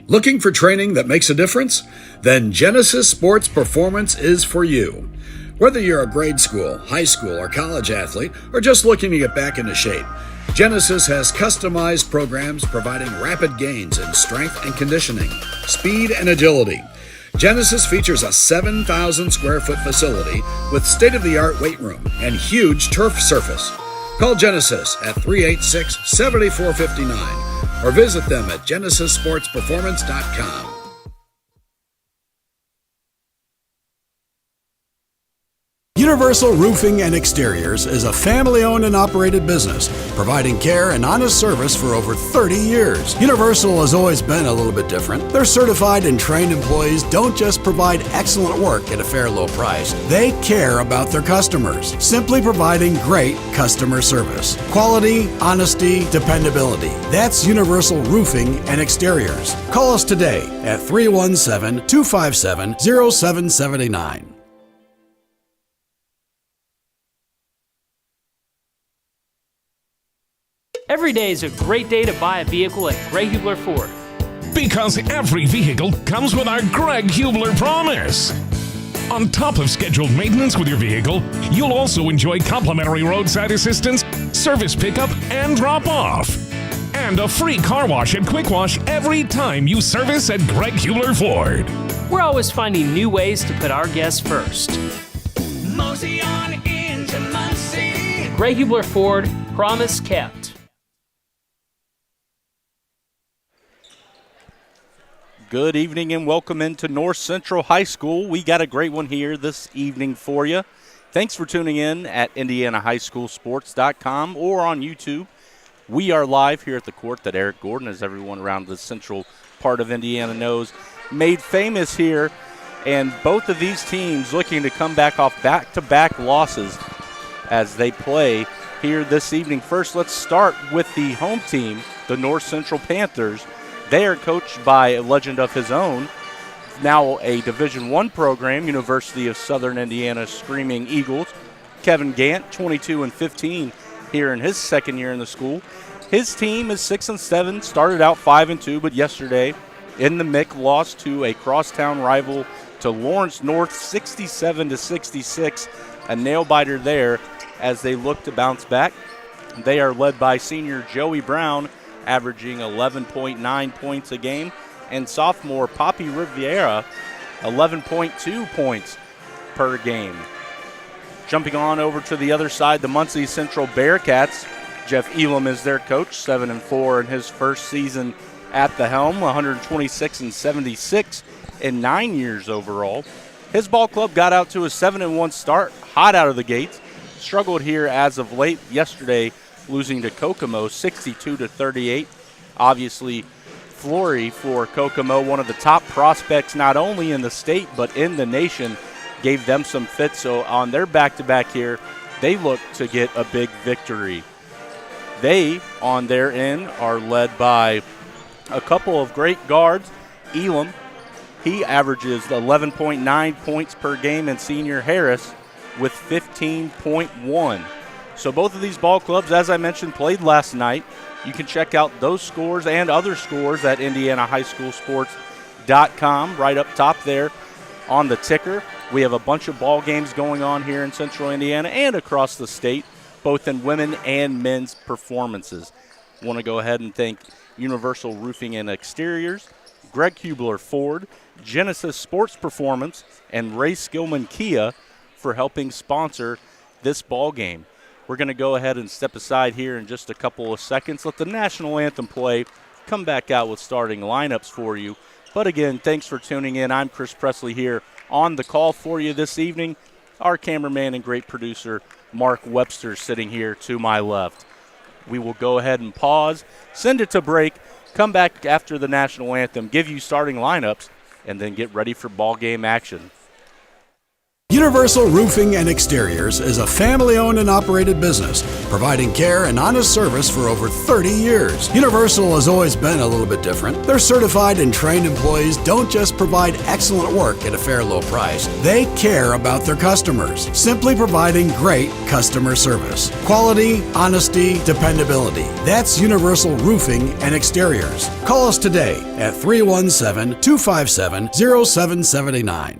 Looking for training that makes a difference? Then Genesis Sports Performance is for you. Whether you're a grade school, high school, or college athlete, or just looking to get back into shape, Genesis has customized programs providing rapid gains in strength and conditioning, speed and agility. Genesis features a 7,000 square foot facility with state-of-the-art weight room and huge turf surface. Call Genesis at 386-7459 or visit them at genesissportsperformance.com. Universal Roofing and Exteriors is a family-owned and operated business, providing care and honest service for over 30 years. Universal has always been a little bit different. Their certified and trained employees don't just provide excellent work at a fair low price. They care about their customers, simply providing great customer service. Quality, honesty, dependability. That's Universal Roofing and Exteriors. Call us today at 317-257-0779. Every day is a great day to buy a vehicle at Greg Hubler Ford. Because every vehicle comes with our Greg Hubler promise. On top of scheduled maintenance with your vehicle, you'll also enjoy complimentary roadside assistance, service pickup, and drop-off. And a free car wash and quick wash every time you service at Greg Hubler Ford. We're always finding new ways to put our guests first. Mosey on into Muncie. Greg Hubler Ford, promise kept. Good evening and welcome into North Central High School. We got a great one here this evening for you. Thanks for tuning in at IndianaHighSchoolSports.com or on YouTube. We are live here at the court that Eric Gordon, as everyone around the central part of Indiana knows, made famous here. And both of these teams looking to come back off back-to-back losses as they play here this evening. First, let's start with the home team, the North Central Panthers. They are coached by a legend of his own, now a Division I program, University of Southern Indiana Screaming Eagles. Kevin Gant, 22-15 here in his second year in the school. His team is 6-7, started out 5-2, but yesterday in the MIC lost to a crosstown rival to Lawrence North, 67-66, a nail-biter there as they look to bounce back. They are led by senior Joey Brown, averaging 11.9 points a game, and sophomore Poppy Riviera, 11.2 points per game. Jumping on over to the other side, the Muncie Central Bearcats. Jeff Elam is their coach, 7-4 in his first season at the helm, 126-76 in 9 years overall. His ball club got out to a 7-1 start, hot out of the gates. Struggled here as of late. Yesterday, losing to Kokomo 62-38. Obviously, Flory for Kokomo, one of the top prospects not only in the state but in the nation, gave them some fits. So on their back-to-back here, they look to get a big victory. They, on their end, are led by a couple of great guards. Elam, he averages 11.9 points per game, and senior Harris with 15.1. So both of these ball clubs, as I mentioned, played last night. You can check out those scores and other scores at IndianaHighSchoolSports.com. Right up top there on the ticker, we have a bunch of ball games going on here in Central Indiana and across the state, both in women and men's performances. Want to go ahead and thank Universal Roofing and Exteriors, Greg Hubler Ford, Genesis Sports Performance, and Ray Skillman Kia for helping sponsor this ball game. We're going to go ahead and step aside here in just a couple of seconds. Let the national anthem play. Come back out with starting lineups for you. But again, thanks for tuning in. I'm Chris Presley here on the call for you this evening. Our cameraman and great producer, Mark Webster, sitting here to my left. We will go ahead and pause, send it to break, come back after the national anthem, give you starting lineups, and then get ready for ball game action. Universal Roofing and Exteriors is a family-owned and operated business, providing care and honest service for over 30 years. Universal has always been a little bit different. Their certified and trained employees don't just provide excellent work at a fair low price. They care about their customers, simply providing great customer service. Quality, honesty, dependability. That's Universal Roofing and Exteriors. Call us today at 317-257-0779.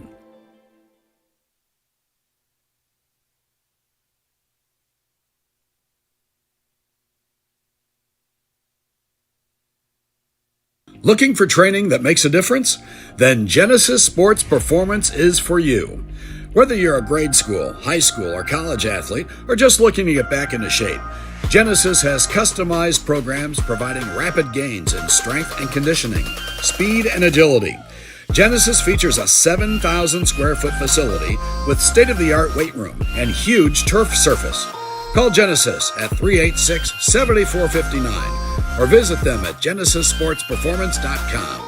Looking for training that makes a difference? Then Genesis Sports Performance is for you. Whether you're a grade school, high school, or college athlete, or just looking to get back into shape, Genesis has customized programs providing rapid gains in strength and conditioning, speed and agility. Genesis features a 7,000 square foot facility with state-of-the-art weight room and huge turf surface. Call Genesis at 386-7459 or visit them at genesissportsperformance.com.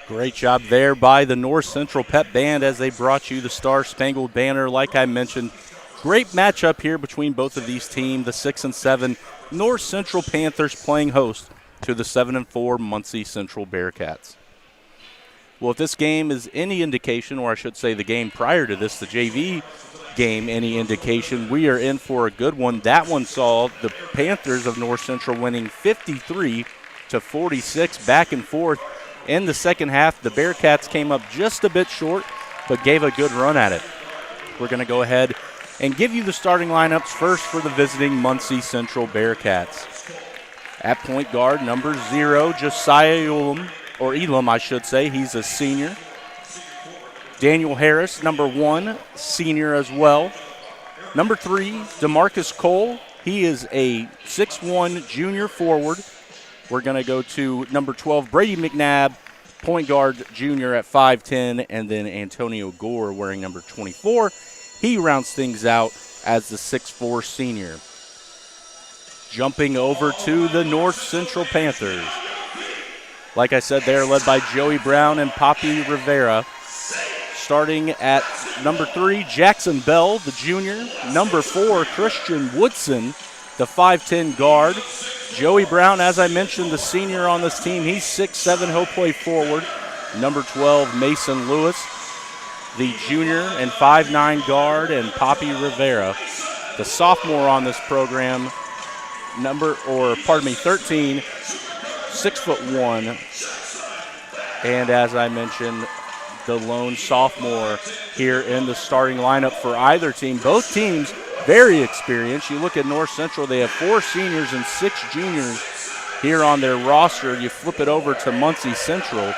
Great job there by the North Central Pep Band as they brought you the Star Spangled Banner. Like I mentioned, great matchup here between both of these teams. The 6-7 North Central Panthers playing host to the 7-4 Muncie Central Bearcats. Well, if this game is any indication, or I should say the game prior to this, the JV game, any indication, we are in for a good one. That one saw the Panthers of North Central winning 53-46, back and forth. In the second half, the Bearcats came up just a bit short, but gave a good run at it. We're going to go ahead and give you the starting lineups first for the visiting Muncie Central Bearcats. At point guard, number 0, Josiah Elam, I should say. He's a senior. Daniel Harris, number 1, senior as well. Number 3, DeMarcus Cole. He is a 6'1 junior forward. We're going to go to number 12, Brady McNabb, point guard junior at 5'10", and then Antonio Gore wearing number 24. He rounds things out as the 6'4 senior. Jumping over to the North Central Panthers. Like I said, they're led by Joey Brown and Papi Rivera. Starting at number 3, Jackson Bell, the junior. Number 4, Christian Woodson, the 5'10 guard. Joey Brown, as I mentioned, the senior on this team, he's 6'7", he'll play forward. Number 12, Mason Lewis, the junior and 5'9 guard, and Papi Rivera, the sophomore on this program, 13, 6'1", and as I mentioned, the lone sophomore here in the starting lineup for either team. Both teams very experienced. You look at North Central, they have 4 seniors and 6 juniors here on their roster. You flip it over to Muncie Central.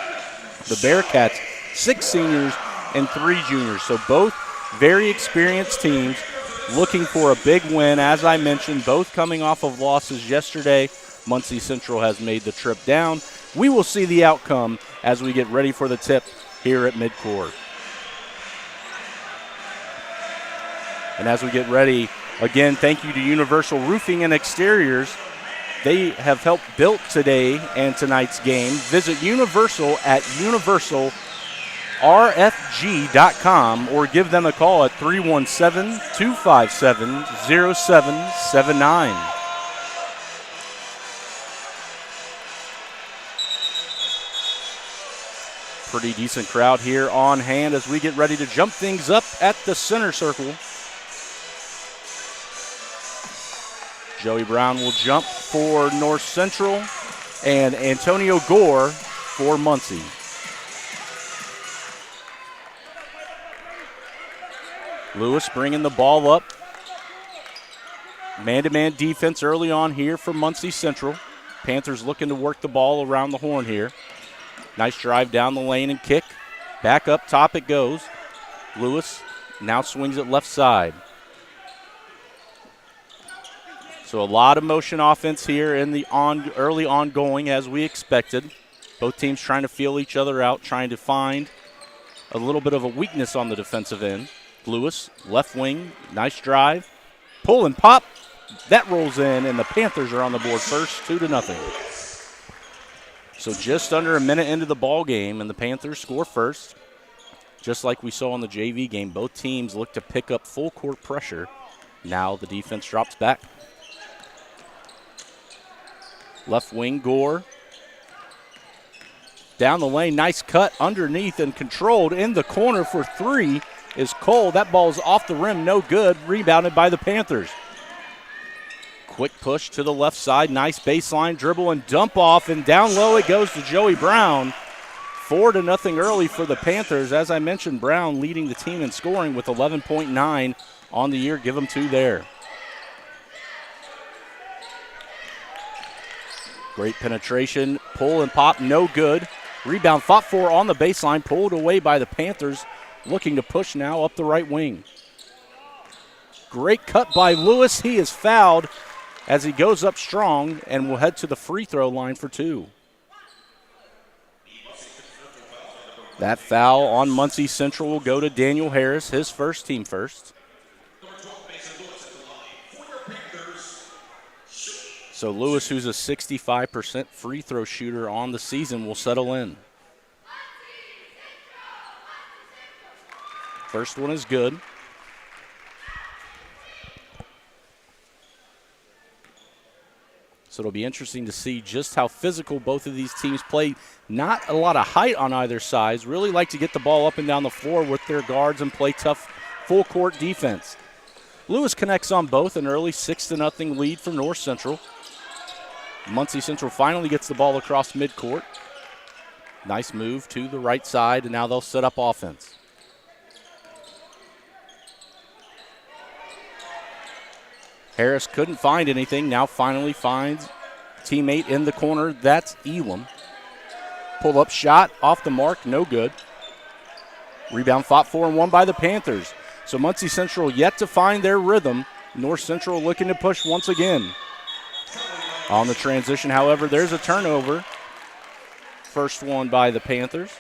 The Bearcats 6 seniors, and 3 juniors. So both very experienced teams looking for a big win. As I mentioned, both coming off of losses yesterday. Muncie Central has made the trip down. We will see the outcome as we get ready for the tip here at midcourt. And as we get ready, again, thank you to Universal Roofing and Exteriors. They have helped build today and tonight's game. Visit Universal at universalrfg.com or give them a call at 317-257-0779. Pretty decent crowd here on hand as we get ready to jump things up at the center circle. Joey Brown will jump for North Central, and Antonio Gore for Muncie. Lewis bringing the ball up. Man-to-man defense early on here for Muncie Central. Panthers looking to work the ball around the horn here. Nice drive down the lane and kick. Back up top it goes. Lewis now swings it left side. So a lot of motion offense here in the early ongoing as we expected. Both teams trying to feel each other out, trying to find a little bit of a weakness on the defensive end. Lewis, left wing, nice drive. Pull and pop. That rolls in, and the Panthers are on the board first, 2-0. So just under a minute into the ball game, and the Panthers score first. Just like we saw in the JV game, both teams look to pick up full court pressure. Now the defense drops back. Left wing, Gore. Down the lane, nice cut underneath and controlled in the corner for 3 is Cole. That ball's off the rim, no good. Rebounded by the Panthers. Quick push to the left side, nice baseline dribble and dump off, and down low it goes to Joey Brown. 4-0 early for the Panthers. As I mentioned, Brown leading the team in scoring with 11.9 on the year. Give them 2 there. Great penetration, pull and pop, no good. Rebound fought for on the baseline, pulled away by the Panthers, looking to push now up the right wing. Great cut by Lewis. He is fouled as he goes up strong and will head to the free throw line for 2. That foul on Muncie Central will go to Daniel Harris, his first, team first. So Lewis, who's a 65% free throw shooter on the season, will settle in. First one is good. So it'll be interesting to see just how physical both of these teams play. Not a lot of height on either side. Really like to get the ball up and down the floor with their guards and play tough full court defense. Lewis connects on both, an early 6-0 lead for North Central. Muncie Central finally gets the ball across midcourt. Nice move to the right side, and now they'll set up offense. Harris couldn't find anything, now finally finds teammate in the corner. That's Elam. Pull-up shot off the mark, no good. Rebound fought for and won by the Panthers. So Muncie Central yet to find their rhythm. North Central looking to push once again. On the transition, however, there's a turnover. First one by the Panthers.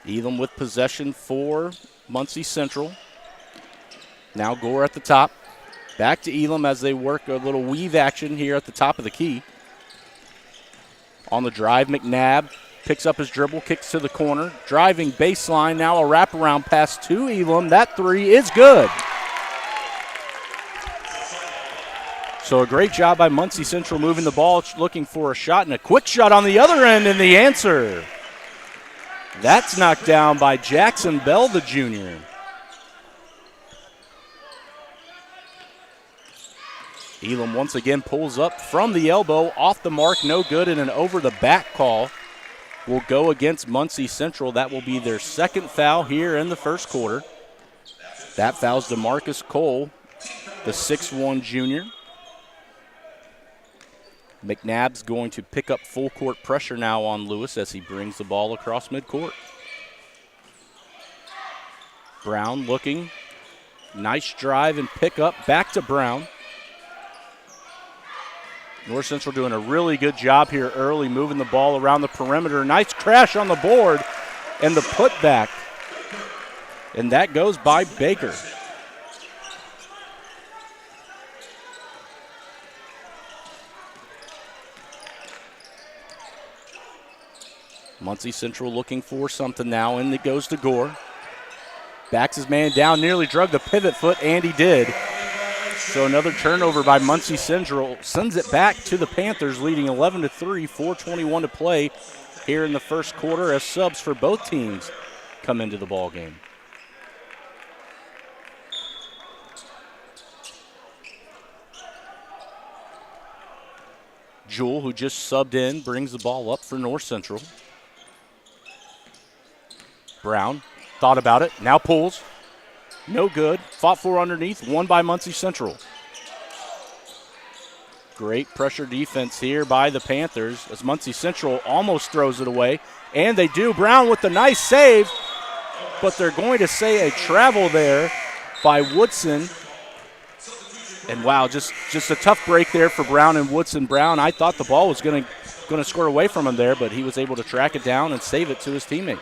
Elam with possession for Muncie Central. Now Gore at the top. Back to Elam as they work a little weave action here at the top of the key. On the drive, McNabb picks up his dribble, kicks to the corner. Driving baseline, now a wraparound pass to Elam. That 3 is good. So a great job by Muncie Central moving the ball, looking for a shot, and a quick shot on the other end, and the answer. That's knocked down by Jackson Bell, the junior. Elam once again pulls up from the elbow, off the mark, no good, and an over-the-back call will go against Muncie Central. That will be their second foul here in the first quarter. That foul's DeMarcus Cole, the 6'1 junior. McNabb's going to pick up full court pressure now on Lewis as he brings the ball across midcourt. Brown looking. Nice drive and pick up. Back to Brown. North Central doing a really good job here early, moving the ball around the perimeter. Nice crash on the board and the putback. And that goes by Baker. Muncie Central looking for something now, and it goes to Gore. Backs his man down, nearly drug the pivot foot, and he did. So another turnover by Muncie Central sends it back to the Panthers, leading 11-3, 4:21 to play here in the first quarter as subs for both teams come into the ball game. Jewell, who just subbed in, brings the ball up for North Central. Brown thought about it, now pulls. No good. Fought for underneath, won by Muncie Central. Great pressure defense here by the Panthers as Muncie Central almost throws it away. And they do. Brown with the nice save, but they're going to say a travel there by Woodson. And wow, just a tough break there for Brown and Woodson. Brown, I thought the ball was going to score away from him there, but he was able to track it down and save it to his teammate.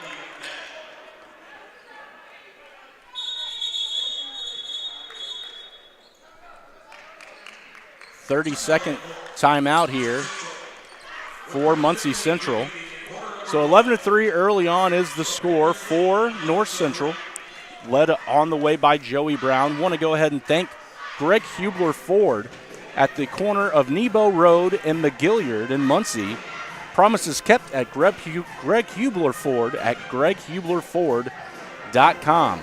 30-second timeout here for Muncie Central. So 11-3 early on is the score for North Central, led on the way by Joey Brown. Want to go ahead and thank Greg Hubler Ford at the corner of Nebo Road and McGilliard in Muncie. Promises kept at Greg Hubler Ford at greghublerford.com.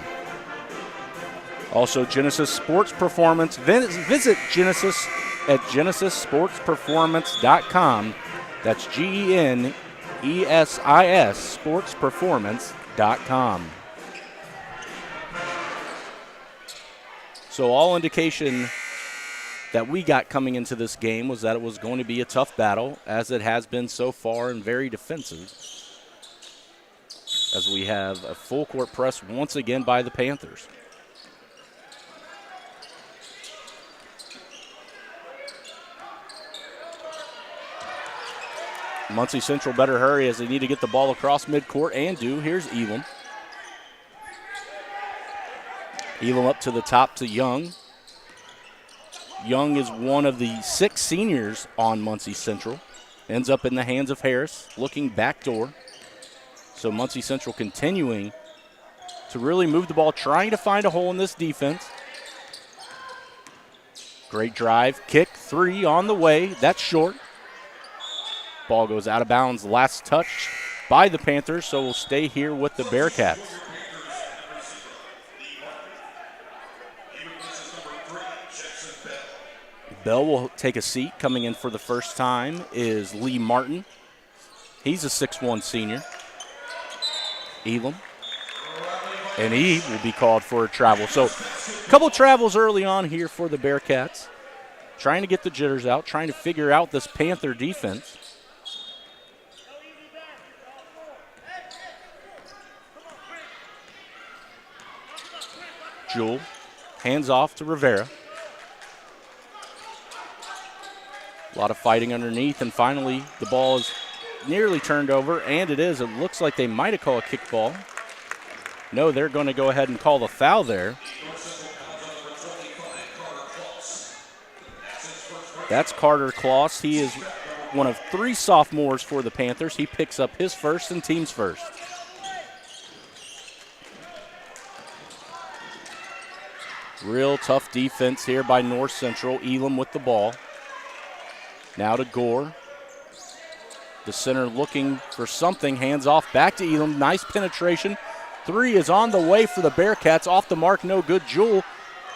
Also, Genesis Sports Performance. Visit Genesis at genesissportsperformance.com. That's GENESIS sportsperformance.com. So all indication that we got coming into this game was that it was going to be a tough battle, as it has been so far, and very defensive, as we have a full court press once again by the Panthers. Muncie Central better hurry as they need to get the ball across midcourt, and do. Here's Elam. Elam up to the top to Young. Young is one of the 6 seniors on Muncie Central. Ends up in the hands of Harris, looking backdoor. So Muncie Central continuing to really move the ball, trying to find a hole in this defense. Great drive, kick, 3 on the way. That's short. Ball goes out of bounds. Last touch by the Panthers, so we'll stay here with the Bearcats. Bell will take a seat. Coming in for the first time is Lee Martin. He's a 6'1 senior. Elam. And he will be called for a travel. So a couple travels early on here for the Bearcats. Trying to get the jitters out, trying to figure out this Panther defense. Jewell, hands off to Rivera. A lot of fighting underneath, and finally the ball is nearly turned over, and it is. It looks like they might have called a kickball. No, they're going to go ahead and call the foul there. That's Carter Kloss. He is one of 3 sophomores for the Panthers. He picks up his first and team's first. Real tough defense here by North Central. Elam with the ball. Now to Gore. The center looking for something. Hands off back to Elam. Nice penetration. 3 is on the way for the Bearcats. Off the mark, no good. Jewell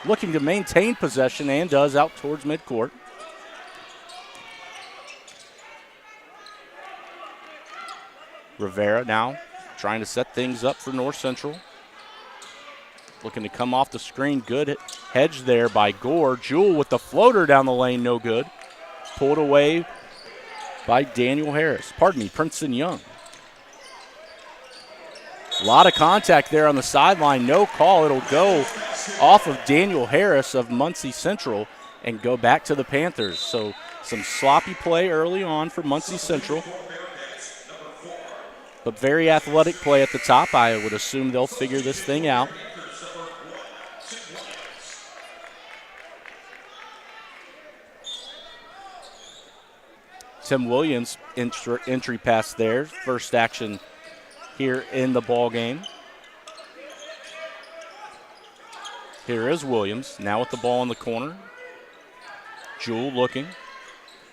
looking to maintain possession, and does, out towards midcourt. Rivera now trying to set things up for North Central. Looking to come off the screen. Good hedge there by Gore. Jewell with the floater down the lane, no good. Pulled away by Princeton Young. A lot of contact there on the sideline. No call. It'll go off of Daniel Harris of Muncie Central and go back to the Panthers. So some sloppy play early on for Muncie Central. But very athletic play at the top. I would assume they'll figure this thing out. Tim Williams entry pass there. First action here in the ball game. Here is Williams, now with the ball in the corner. Jewell looking.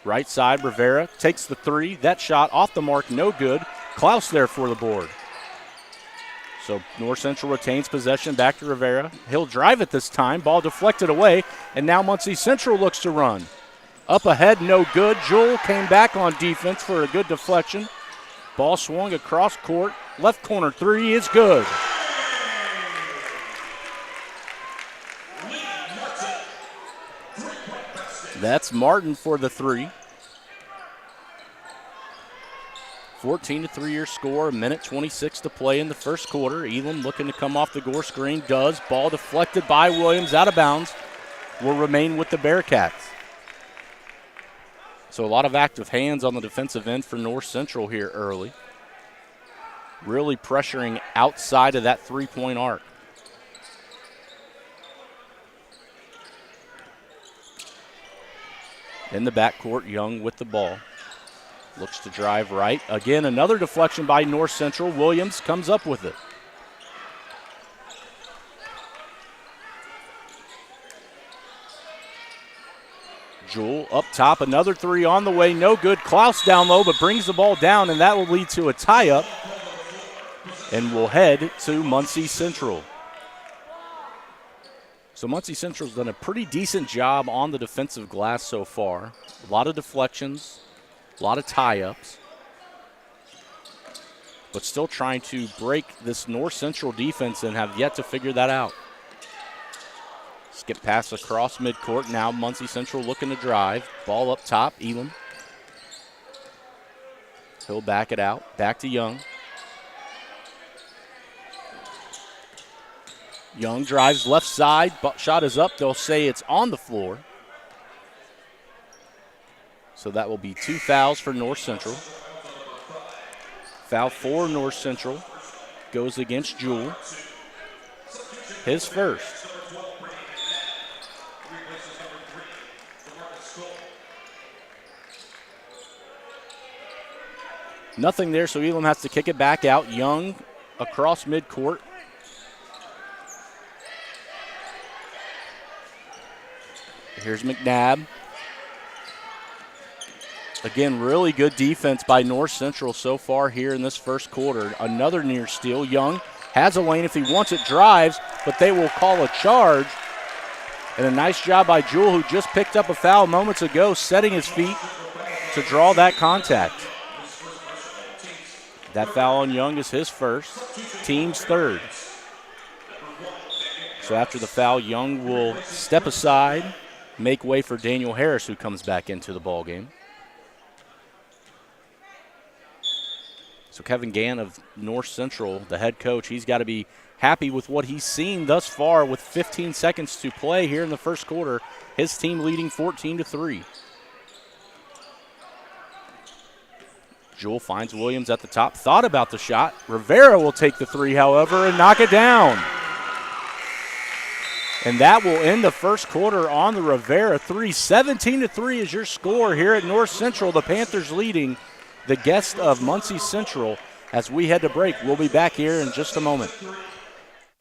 Right side, Rivera takes the three. That shot off the mark, no good. Klaus there for the board. So North Central retains possession, back to Rivera. He'll drive it this time. Ball deflected away, and now Muncie Central looks to run. Up ahead, no good. Jewell came back on defense for a good deflection. Ball swung across court. Left corner three is good. That's Martin for the three. 14-3 your score, a minute 26 to play in the first quarter. Elam looking to come off the Gore screen, does. Ball deflected by Williams, out of bounds. Will remain with the Bearcats. So a lot of active hands on the defensive end for North Central here early. Really pressuring outside of that three-point arc. In the backcourt, Young with the ball. Looks to drive right. Again, another deflection by North Central. Williams comes up with it. Jewell up top, another three on the way, no good. Klaus down low, but brings the ball down, and that will lead to a tie-up. And we'll head to Muncie Central. So Muncie Central's done a pretty decent job on the defensive glass so far. A lot of deflections, a lot of tie-ups. But still trying to break this North Central defense and have yet to figure that out. Skip pass across midcourt. Now Muncie Central looking to drive. Ball up top, Elam. He'll back it out. Back to Young. Young drives left side. Shot is up. They'll say it's on the floor. So that will be 2 fouls for North Central. Foul for North Central goes against Jewell. His first. Nothing there, so Elam has to kick it back out. Young across midcourt. Here's McNabb. Again, really good defense by North Central so far here in this first quarter. Another near steal. Young has a lane if he wants it, drives, but they will call a charge. And a nice job by Jewell, who just picked up a foul moments ago, setting his feet to draw that contact. That foul on Young is his first, team's third. So after the foul, Young will step aside, make way for Daniel Harris, who comes back into the ballgame. So Kevin Gann of North Central, the head coach, he's got to be happy with what he's seen thus far with 15 seconds to play here in the first quarter. His team leading 14-3. Jewell finds Williams at the top, thought about the shot. Rivera will take the three, however, and knock it down. And that will end the first quarter on the Rivera three. 17-3 is your score here at North Central. The Panthers leading the guest of Muncie Central as we head to break. We'll be back here in just a moment.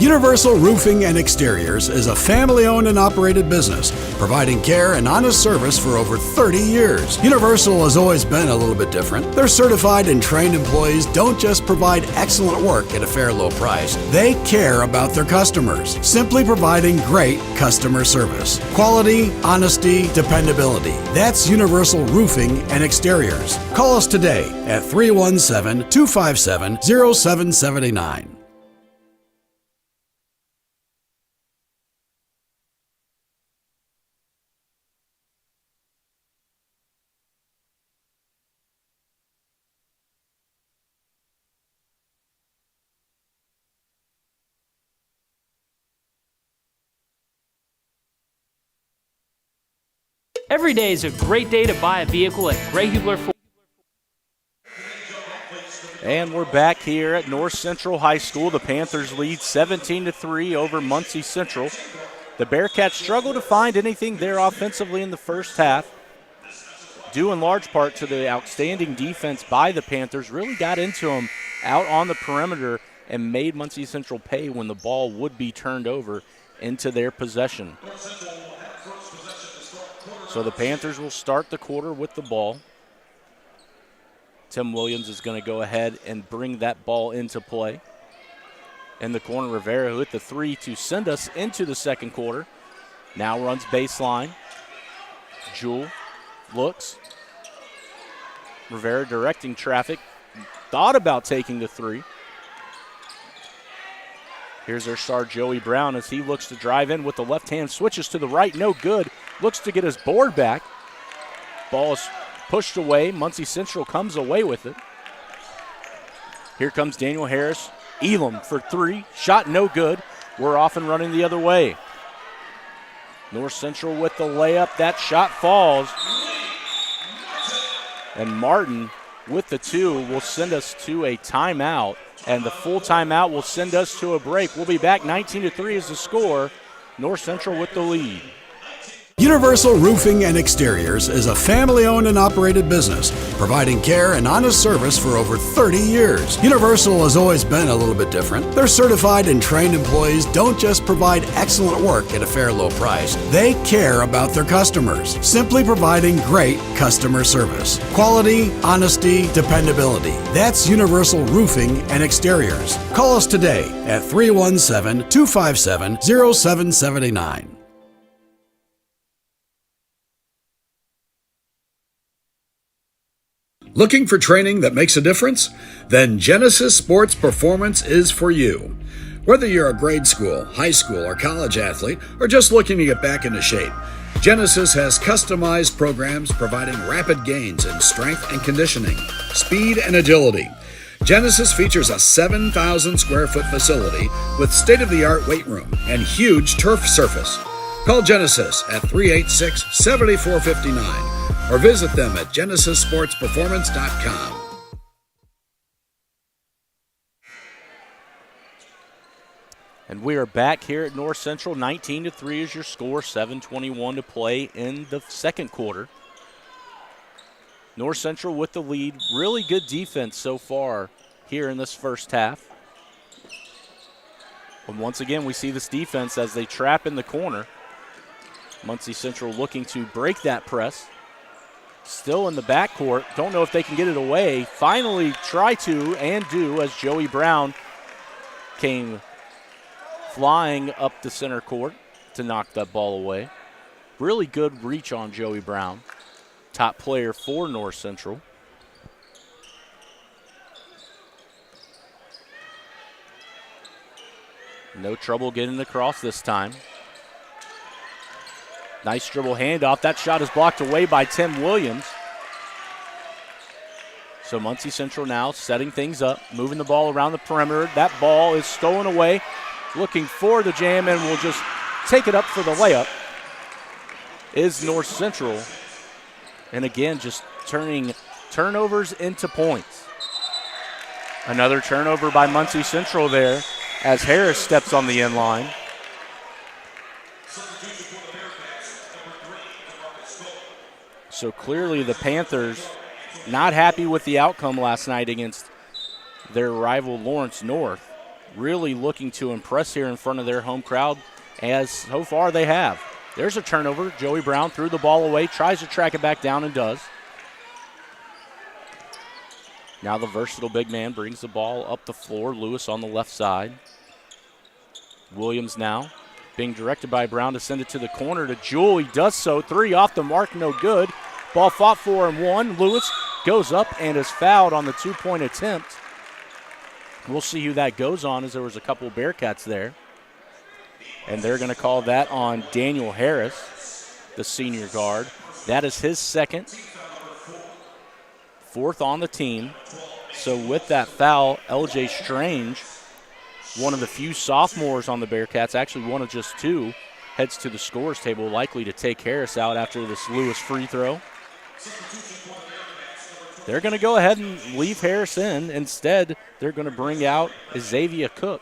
Universal Roofing and Exteriors is a family-owned and operated business, providing care and honest service for over 30 years. Universal has always been a little bit different. Their certified and trained employees don't just provide excellent work at a fair low price. They care about their customers, simply providing great customer service. Quality, honesty, dependability. That's Universal Roofing and Exteriors. Call us today at 317-257-0779. Every day is a great day to buy a vehicle at Greg Hubler Ford. And we're back here at North Central High School. The Panthers lead 17-3 over Muncie Central. The Bearcats struggle to find anything there offensively in the first half, due in large part to the outstanding defense by the Panthers. Really got into them out on the perimeter and made Muncie Central pay when the ball would be turned over into their possession. So the Panthers will start the quarter with the ball. Tim Williams is going to go ahead and bring that ball into play. In the corner, Rivera who hit the three to send us into the second quarter. Now runs baseline. Jewell looks. Rivera directing traffic. Thought about taking the three. Here's their star Joey Brown as he looks to drive in with the left hand. Switches to the right, no good. Looks to get his board back. Ball is pushed away. Muncie Central comes away with it. Here comes Daniel Harris. Elam for three. Shot no good. We're off and running the other way. North Central with the layup. That shot falls. And Martin with the two will send us to a timeout. And the full timeout will send us to a break. We'll be back. 19-3 is the score. North Central with the lead. Universal Roofing and Exteriors is a family-owned and operated business, providing care and honest service for over 30 years. Universal has always been a little bit different. Their certified and trained employees don't just provide excellent work at a fair low price. They care about their customers, simply providing great customer service. Quality, honesty, dependability. That's Universal Roofing and Exteriors. Call us today at 317-257-0779. Looking for training that makes a difference? Then Genesis Sports Performance is for you. Whether you're a grade school, high school, or college athlete, or just looking to get back into shape, Genesis has customized programs providing rapid gains in strength and conditioning, speed and agility. Genesis features a 7,000 square foot facility with state-of-the-art weight room and huge turf surface. Call Genesis at 386-7459 or visit them at genesissportsperformance.com. And we are back here at North Central. 19-3 is your score, 7:21 to play in the second quarter. North Central with the lead. Really good defense so far here in this first half. And once again, we see this defense as they trap in the corner. Muncie Central looking to break that press. Still in the backcourt. Don't know if they can get it away. Finally try to and do as Joey Brown came flying up the center court to knock that ball away. Really good reach on Joey Brown. Top player for North Central. No trouble getting across this time. Nice dribble handoff. That shot is blocked away by Tim Williams. So Muncie Central now setting things up, moving the ball around the perimeter. That ball is stolen away. Looking for the jam and will just take it up for the layup is North Central. And again, just turning turnovers into points. Another turnover by Muncie Central there as Harris steps on the end line. So clearly the Panthers not happy with the outcome last night against their rival Lawrence North. Really looking to impress here in front of their home crowd, as so far they have. There's a turnover. Joey Brown threw the ball away, tries to track it back down and does. Now the versatile big man brings the ball up the floor. Lewis on the left side. Williams now being directed by Brown to send it to the corner to Jewell. He does so. Three off the mark, no good. Ball fought for and won. Lewis goes up and is fouled on the two-point attempt. We'll see who that goes on, as there was a couple Bearcats there. And they're going to call that on Daniel Harris, the senior guard. That is his second. Fourth on the team. So with that foul, LJ Strange, one of the few sophomores on the Bearcats, actually one of just two, heads to the scores table, likely to take Harris out after this Lewis free throw. They're going to go ahead and leave Harris in. Instead, they're going to bring out Xavier Cook.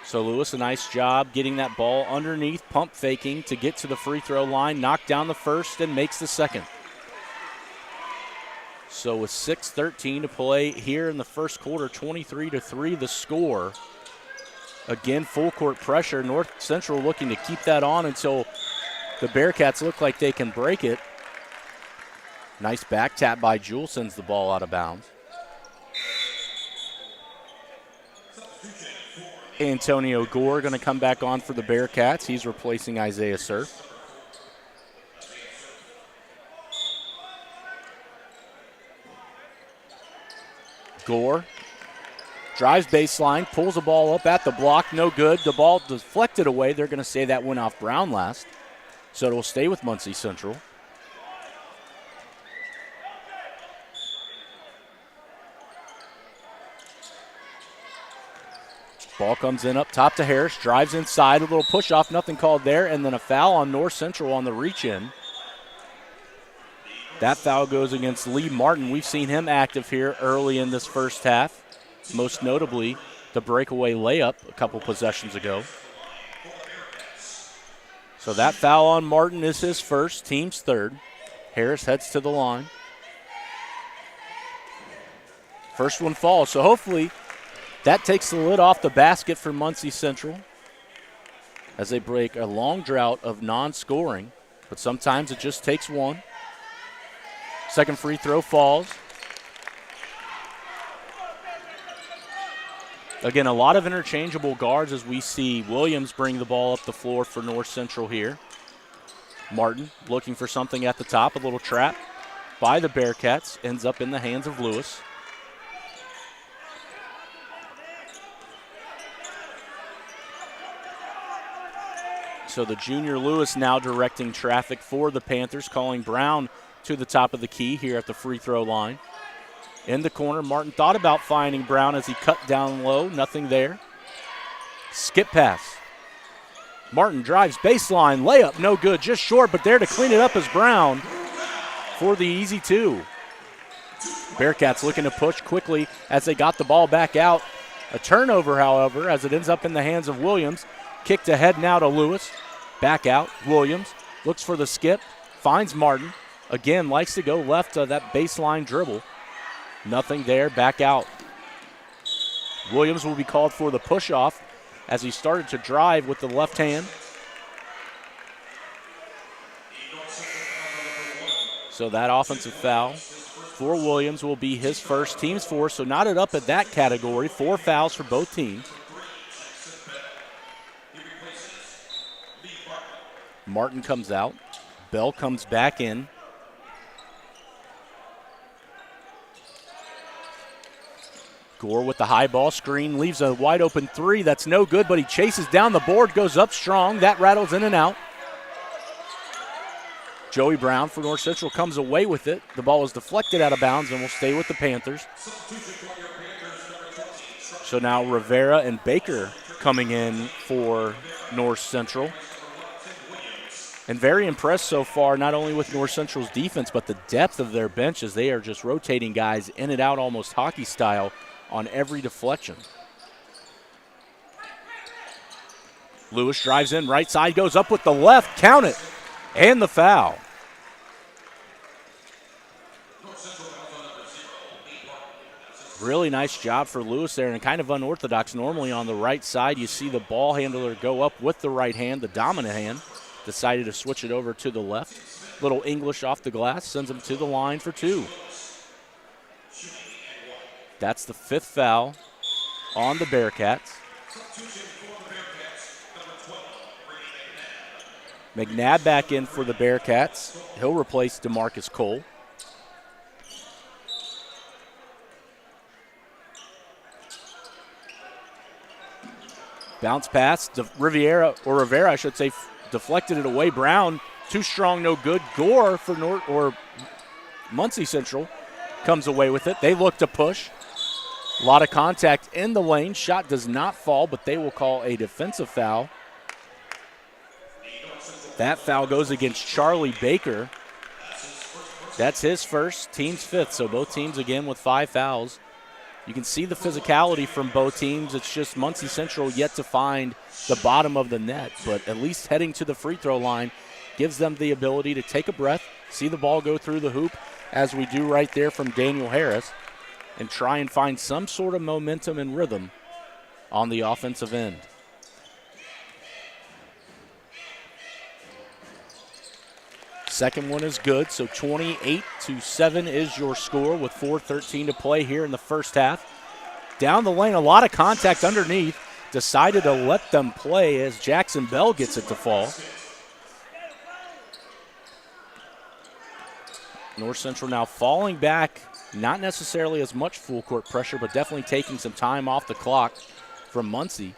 So Lewis, a nice job getting that ball underneath, pump faking to get to the free throw line, knocked down the first and makes the second. So with 6:13 to play here in the first quarter, 23-3 the score. Again, full court pressure. North Central looking to keep that on until the Bearcats look like they can break it. Nice back tap by Jewell, sends the ball out of bounds. Antonio Gore going to come back on for the Bearcats. He's replacing Isaiah Surf. Gore drives baseline, pulls the ball up at the block, no good. The ball deflected away. They're going to say that went off Brown last. So it will stay with Muncie Central. Ball comes in up top to Harris, drives inside, a little push off, nothing called there, and then a foul on North Central on the reach in. That foul goes against Lee Martin. We've seen him active here early in this first half, most notably the breakaway layup a couple possessions ago. So that foul on Martin is his first, team's third. Harris heads to the line. First one falls, so hopefully that takes the lid off the basket for Muncie Central as they break a long drought of non-scoring, but sometimes it just takes one. Second free throw falls. Again, a lot of interchangeable guards as we see Williams bring the ball up the floor for North Central here. Martin looking for something at the top, a little trap by the Bearcats, ends up in the hands of Lewis. So the junior Lewis now directing traffic for the Panthers, calling Brown to the top of the key here at the free throw line. In the corner, Martin thought about finding Brown as he cut down low, nothing there. Skip pass. Martin drives baseline, layup, no good, just short, but there to clean it up is Brown for the easy two. Bearcats looking to push quickly as they got the ball back out. A turnover, however, as it ends up in the hands of Williams. Kicked ahead now to Lewis. Back out, Williams looks for the skip, finds Martin. Again, likes to go left of that baseline dribble. Nothing there, back out. Williams will be called for the push-off as he started to drive with the left hand. So that offensive foul for Williams will be his first, team's fourth, so knotted up at that category. 4 fouls for both teams. Martin comes out. Bell comes back in. Gore with the high ball screen, leaves a wide open three. That's no good, but he chases down the board, goes up strong. That rattles in and out. Joey Brown for North Central comes away with it. The ball is deflected out of bounds and will stay with the Panthers. So now Rivera and Baker coming in for North Central. And very impressed so far, not only with North Central's defense, but the depth of their bench as they are just rotating guys in and out almost hockey style on every deflection. Lewis drives in, right side, goes up with the left, count it, and the foul. Really nice job for Lewis there, and kind of unorthodox. Normally on the right side, you see the ball handler go up with the right hand, the dominant hand. Decided to switch it over to the left. Little English off the glass, sends him to the line for 2. That's the 5th foul on the Bearcats. McNabb back in for the Bearcats. He'll replace DeMarcus Cole. Bounce pass, Rivera, I should say, deflected it away. Brown, too strong, no good. Gore for Muncie Central comes away with it. They look to push. A lot of contact in the lane. Shot does not fall, but they will call a defensive foul. That foul goes against Charlie Baker. That's his first, team's fifth, so both teams again with 5 fouls. You can see the physicality from both teams. It's just Muncie Central yet to find the bottom of the net, but at least heading to the free throw line gives them the ability to take a breath, see the ball go through the hoop, as we do right there from Daniel Harris, and try and find some sort of momentum and rhythm on the offensive end. Second one is good, so 28-7 is your score with 4:13 to play here in the first half. Down the lane, a lot of contact underneath. Decided to let them play as Jackson Bell gets it to fall. North Central now falling back, not necessarily as much full court pressure, but definitely taking some time off the clock from Muncie.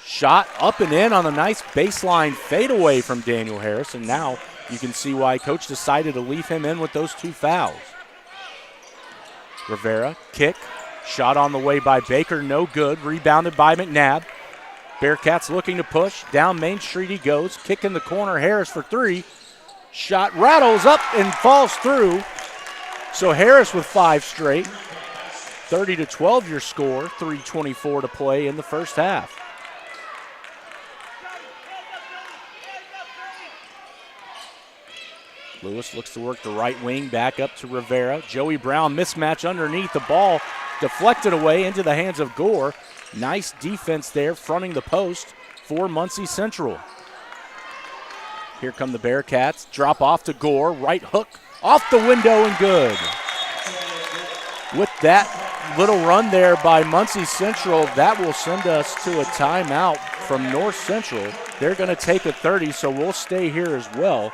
Shot up and in on a nice baseline fadeaway from Daniel Harris, and now you can see why Coach decided to leave him in with those 2 fouls. Rivera, kick, shot on the way by Baker, no good, rebounded by McNabb. Bearcats looking to push, down Main Street he goes, kick in the corner, Harris for 3. Shot rattles up and falls through. So Harris with 5 straight. 30-12 your score, 3:24 to play in the first half. Lewis looks to work the right wing, back up to Rivera. Joey Brown mismatch underneath. The ball deflected away into the hands of Gore. Nice defense there, fronting the post for Muncie Central. Here come the Bearcats. Drop off to Gore. Right hook off the window and good. With that little run there by Muncie Central, that will send us to a timeout from North Central. They're going to take a 30, so we'll stay here as well.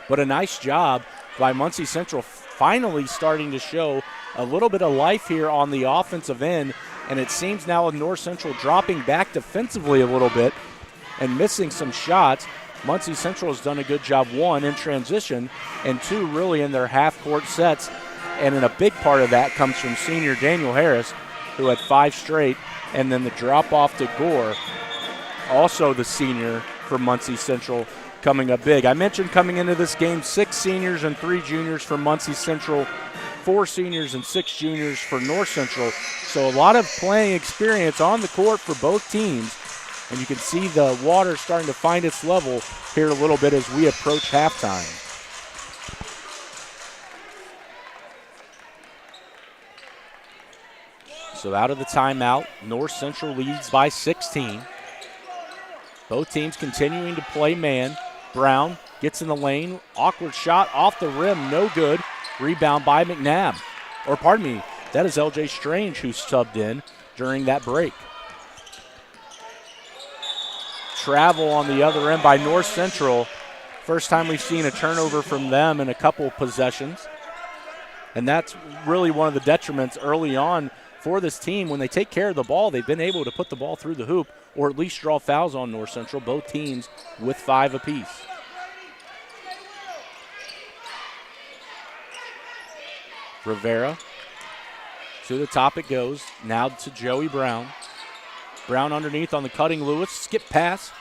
But a nice job by Muncie Central finally starting to show a little bit of life here on the offensive end. And it seems now with North Central dropping back defensively a little bit and missing some shots, Muncie Central has done a good job, 1, in transition, and 2, really in their half-court sets. And then a big part of that comes from senior Daniel Harris, who had 5 straight, and then the drop-off to Gore, also the senior for Muncie Central, coming up big. I mentioned coming into this game 6 seniors and 3 juniors for Muncie Central, 4 seniors and 6 juniors for North Central. So a lot of playing experience on the court for both teams. And you can see the water starting to find its level here a little bit as we approach halftime. So out of the timeout, North Central leads by 16. Both teams continuing to play man. Brown gets in the lane. Awkward shot off the rim. No good. Rebound by McNabb. Or pardon me, that is L.J. Strange who subbed in during that break. Travel on the other end by North Central. First time we've seen a turnover from them in a couple possessions. And that's really one of the detriments early on for this team. When they take care of the ball, they've been able to put the ball through the hoop or at least draw fouls on North Central, both teams with 5 apiece. Rivera, to the top it goes. Now to Joey Brown. Brown underneath on the cutting Lewis. Skip pass.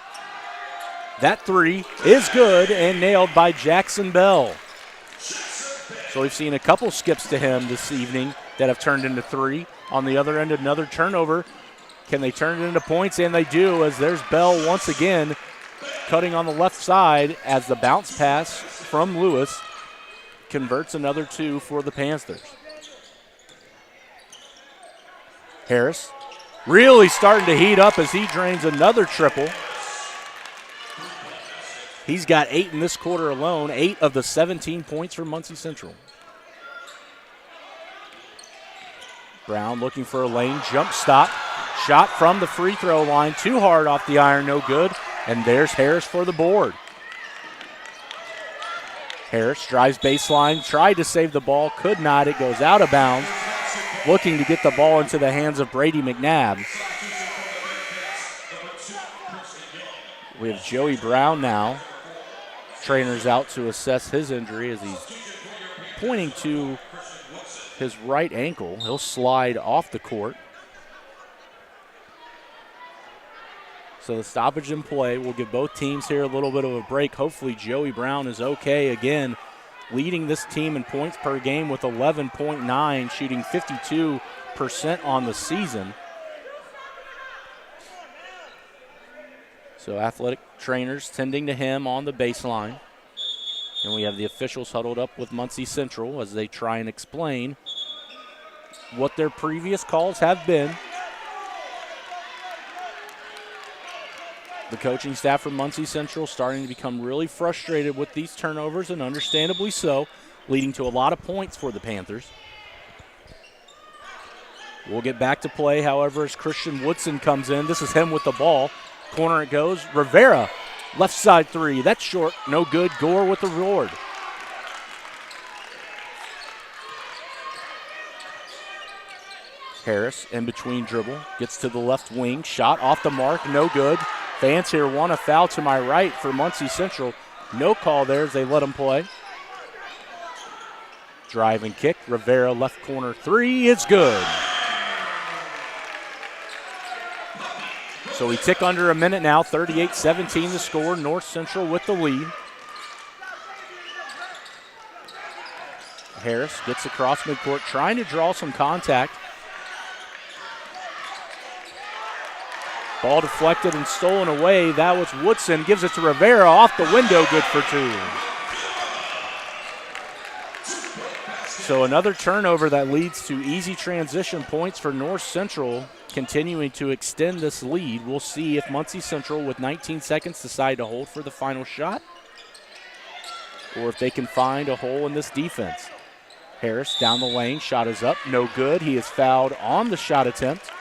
That 3 is good and nailed by Jackson Bell. So we've seen a couple skips to him this evening that have turned into 3. On the other end, another turnover. Can they turn it into points? And they do, as there's Bell once again cutting on the left side as the bounce pass from Lewis converts another 2 for the Panthers. Harris really starting to heat up as he drains another triple. He's got 8 in this quarter alone, 8 of the 17 points for Muncie Central. Brown looking for a lane, jump stop. Shot from the free throw line, too hard off the iron, no good. And there's Harris for the board. Harris drives baseline, tried to save the ball, could not. It goes out of bounds. Looking to get the ball into the hands of Brady McNabb. We have Joey Brown now. Trainer's out to assess his injury as he's pointing to his right ankle. He'll slide off the court. So the stoppage in play will give both teams here a little bit of a break. Hopefully Joey Brown is okay again, leading this team in points per game with 11.9, shooting 52% on the season. So athletic trainers tending to him on the baseline. And we have the officials huddled up with Muncie Central as they try and explain what their previous calls have been. The coaching staff from Muncie Central starting to become really frustrated with these turnovers, and understandably so, leading to a lot of points for the Panthers. We'll get back to play, however, as Christian Woodson comes in. This is him with the ball. Corner it goes. Rivera, left side three. That's short, no good. Gore with the reward. Harris in between dribble, gets to the left wing. Shot off the mark, no good. Fans here want a foul to my right for Muncie Central. No call there as they let him play. Drive and kick. Rivera left corner three. It's good. So we tick under a minute now. 38-17 the score. North Central with the lead. Harris gets across midcourt, trying to draw some contact. Ball deflected and stolen away. That was Woodson. Gives it to Rivera. Off the window, good for two. So another turnover that leads to easy transition points for North Central, continuing to extend this lead. We'll see if Muncie Central, with 19 seconds, decide to hold for the final shot, or if they can find a hole in this defense. Harris down the lane. Shot is up. No good. He is fouled on the shot attempt.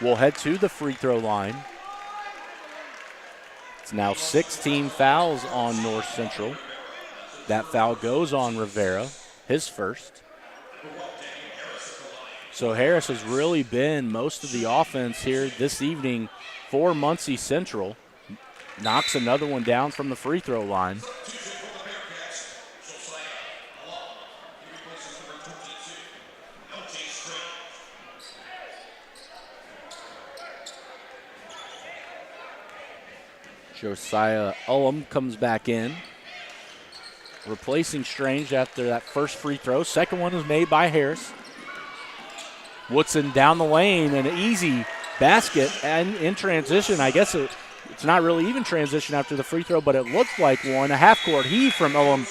We'll head to the free throw line. It's now 16 fouls on North Central. That foul goes on Rivera, his first. So Harris has really been most of the offense here this evening for Muncie Central. Knocks another one down from the free throw line. Josiah Ullum comes back in, replacing Strange after that first free throw. Second one was made by Harris. Woodson down the lane, an easy basket, and in transition. I guess it's not really even transition after the free throw, but it looked like one. A half-court heave from Ullum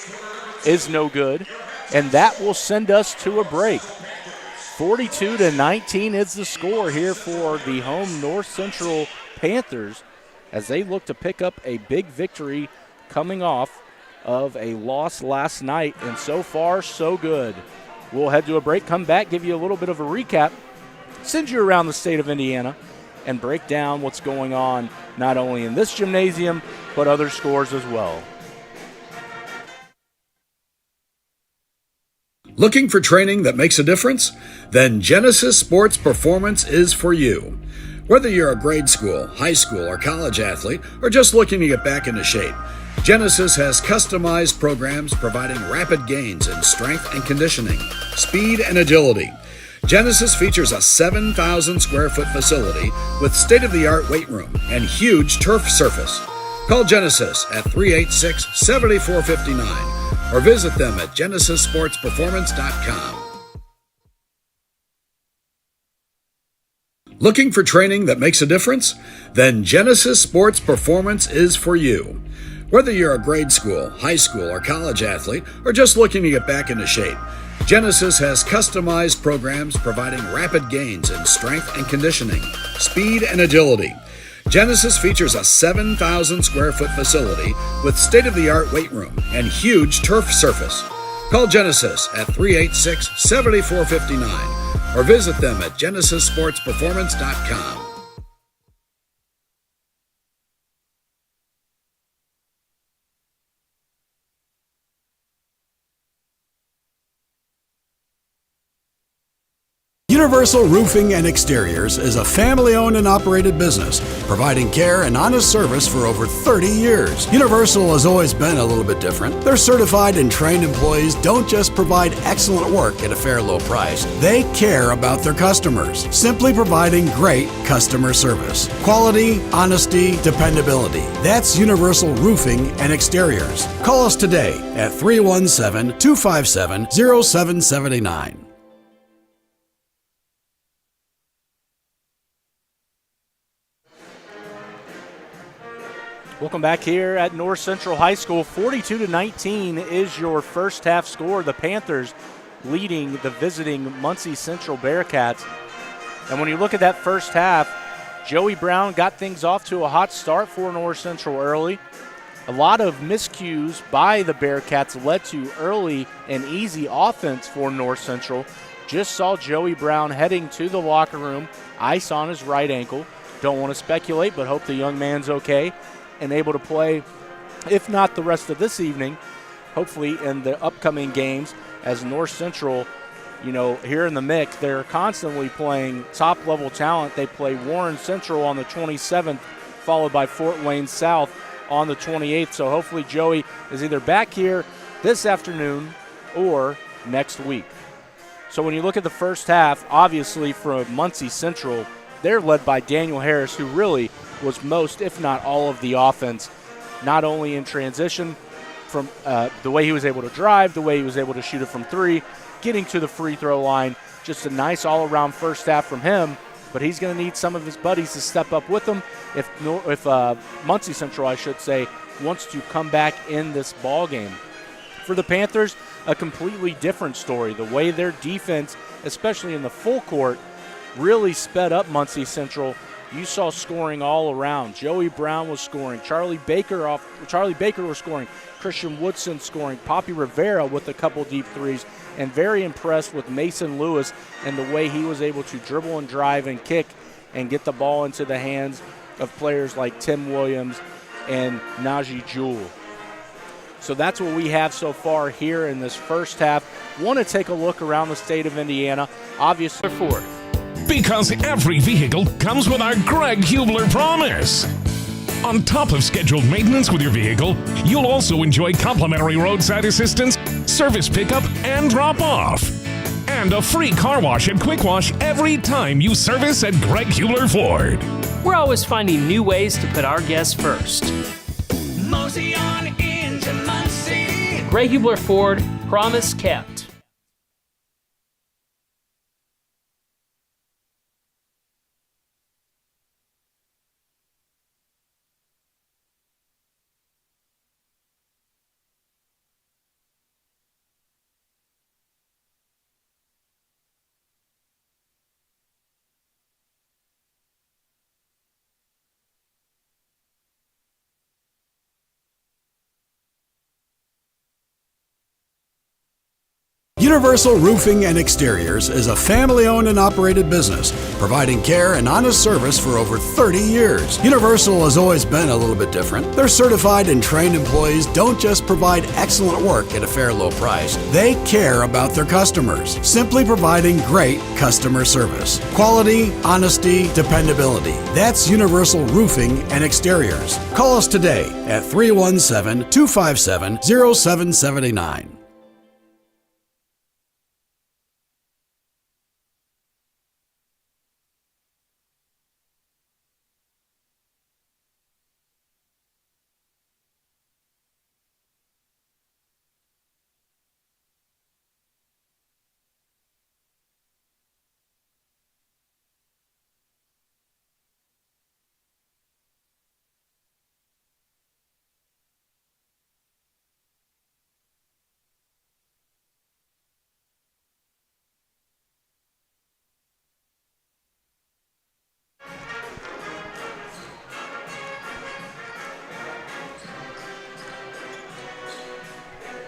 is no good, and that will send us to a break. 42-19 is the score here for the home North Central Panthers, as they look to pick up a big victory coming off of a loss last night. And so far, so good. We'll head to a break, come back, give you a little bit of a recap, send you around the state of Indiana, and break down what's going on not only in this gymnasium, but other scores as well. Looking for training that makes a difference? Then Genesis Sports Performance is for you. Whether you're a grade school, high school, or college athlete, or just looking to get back into shape, Genesis has customized programs providing rapid gains in strength and conditioning, speed and agility. Genesis features a 7,000 square foot facility with state-of-the-art weight room and huge turf surface. Call Genesis at 386-7459 or visit them at genesissportsperformance.com. Looking for training that makes a difference? Then Genesis Sports Performance is for you. Whether you're a grade school, high school, or college athlete, or just looking to get back into shape, Genesis has customized programs providing rapid gains in strength and conditioning, speed and agility. Genesis features a 7,000 square foot facility with state-of-the-art weight room and huge turf surface. Call Genesis at 386-7459 or visit them at genesissportsperformance.com. Universal Roofing and Exteriors is a family-owned and operated business, providing care and honest service for over 30 years. Universal has always been a little bit different. Their certified and trained employees don't just provide excellent work at a fair low price. They care about their customers, simply providing great customer service. Quality, honesty, dependability. That's Universal Roofing and Exteriors. Call us today at 317-257-0779. Welcome back here at North Central High School. 42-19 is your first half score. The Panthers leading the visiting Muncie Central Bearcats. And when you look at that first half, Joey Brown got things off to a hot start for North Central early. A lot of miscues by the Bearcats led to early and easy offense for North Central. Just saw Joey Brown heading to the locker room, ice on his right ankle. Don't want to speculate, but hope the young man's okay and able to play, if not the rest of this evening, hopefully in the upcoming games, as North Central, here in the mix, they're constantly playing top-level talent. They play Warren Central on the 27th, followed by Fort Wayne South on the 28th. So hopefully Joey is either back here this afternoon or next week. So when you look at the first half, obviously for Muncie Central, they're led by Daniel Harris, who really was most, if not all, of the offense, not only in transition from the way he was able to drive, the way he was able to shoot it from three, getting to the free throw line. Just a nice all-around first half from him, but he's going to need some of his buddies to step up with him if Muncie Central, I should say, wants to come back in this ball game. For the Panthers, a completely different story. The way their defense, especially in the full court, really sped up Muncie Central. You saw scoring all around. Joey Brown was scoring. Charlie Baker was scoring. Christian Woodson scoring. Poppy Rivera with a couple deep threes. And very impressed with Mason Lewis and the way he was able to dribble and drive and kick and get the ball into the hands of players like Tim Williams and Najee Jewell. So that's what we have so far here in this first half. Want to take a look around the state of Indiana. Obviously, Ford. Because every vehicle comes with our Greg Hubler promise. On top of scheduled maintenance with your vehicle, you'll also enjoy complimentary roadside assistance, service pickup, and drop-off. And a free car wash and quick wash every time you service at Greg Hubler Ford. We're always finding new ways to put our guests first. Mosey on into Muncie. Greg Hubler Ford, promise kept. Universal Roofing and Exteriors is a family-owned and operated business, providing care and honest service for over 30 years. Universal has always been a little bit different. Their certified and trained employees don't just provide excellent work at a fair low price. They care about their customers, simply providing great customer service. Quality, honesty, dependability. That's Universal Roofing and Exteriors. Call us today at 317-257-0779.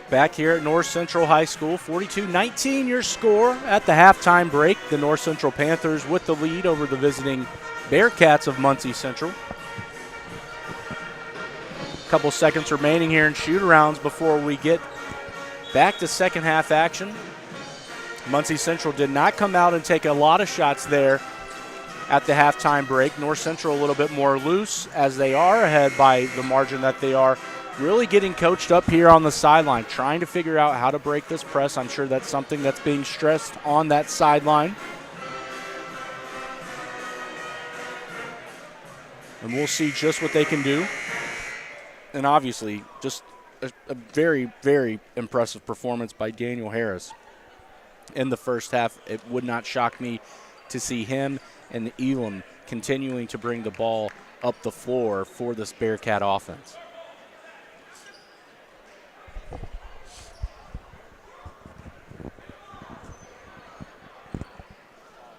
Back here at North Central High School, 42-19 your score at the halftime break. The North Central Panthers with the lead over the visiting Bearcats of Muncie Central. A couple seconds remaining here in shoot-arounds before we get back to second half action. Muncie Central did not come out and take a lot of shots there at the halftime break. North Central a little bit more loose as they are ahead by the margin that they are. Really getting coached up here on the sideline, trying to figure out how to break this press. I'm sure that's something that's being stressed on that sideline. And we'll see just what they can do. And obviously, just a very, very impressive performance by Daniel Harris in the first half. It would not shock me to see him and Elam continuing to bring the ball up the floor for this Bearcat offense.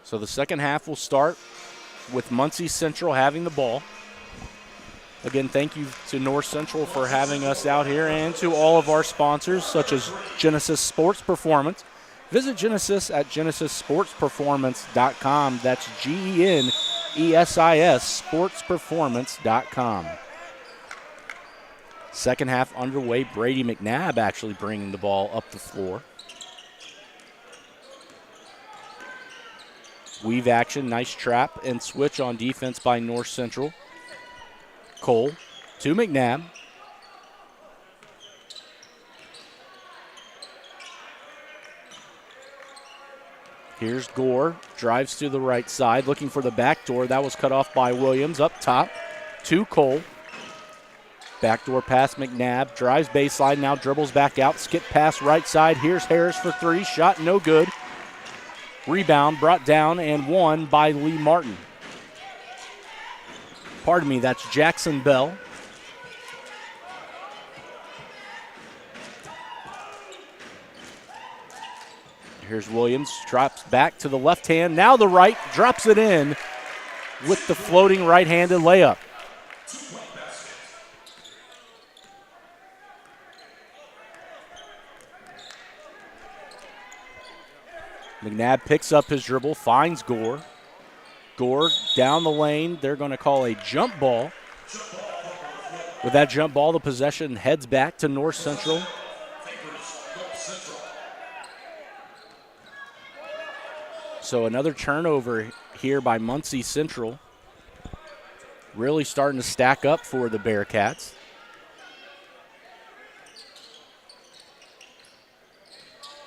So the second half will start with Muncie Central having the ball. Again, thank you to North Central for having us out here and to all of our sponsors such as Genesis Sports Performance. Visit Genesis at genesissportsperformance.com. That's GENESIS sportsperformance.com. Second half underway. Brady McNabb actually bringing the ball up the floor. Weave action, nice trap and switch on defense by North Central. Cole to McNabb. Here's Gore, drives to the right side, looking for the backdoor. That was cut off by Williams. Up top to Cole. Backdoor pass, McNabb, drives baseline, now dribbles back out, skip pass right side. Here's Harris for three, shot no good. Rebound brought down and won by Lee Martin. Pardon me, that's Jackson Bell. Here's Williams, drops back to the left hand, now the right, drops it in with the floating right-handed layup. McNabb picks up his dribble, finds Gore. Gore down the lane. They're going to call a jump ball. With that jump ball, the possession heads back to North Central. So another turnover here by Muncie Central. Really starting to stack up for the Bearcats.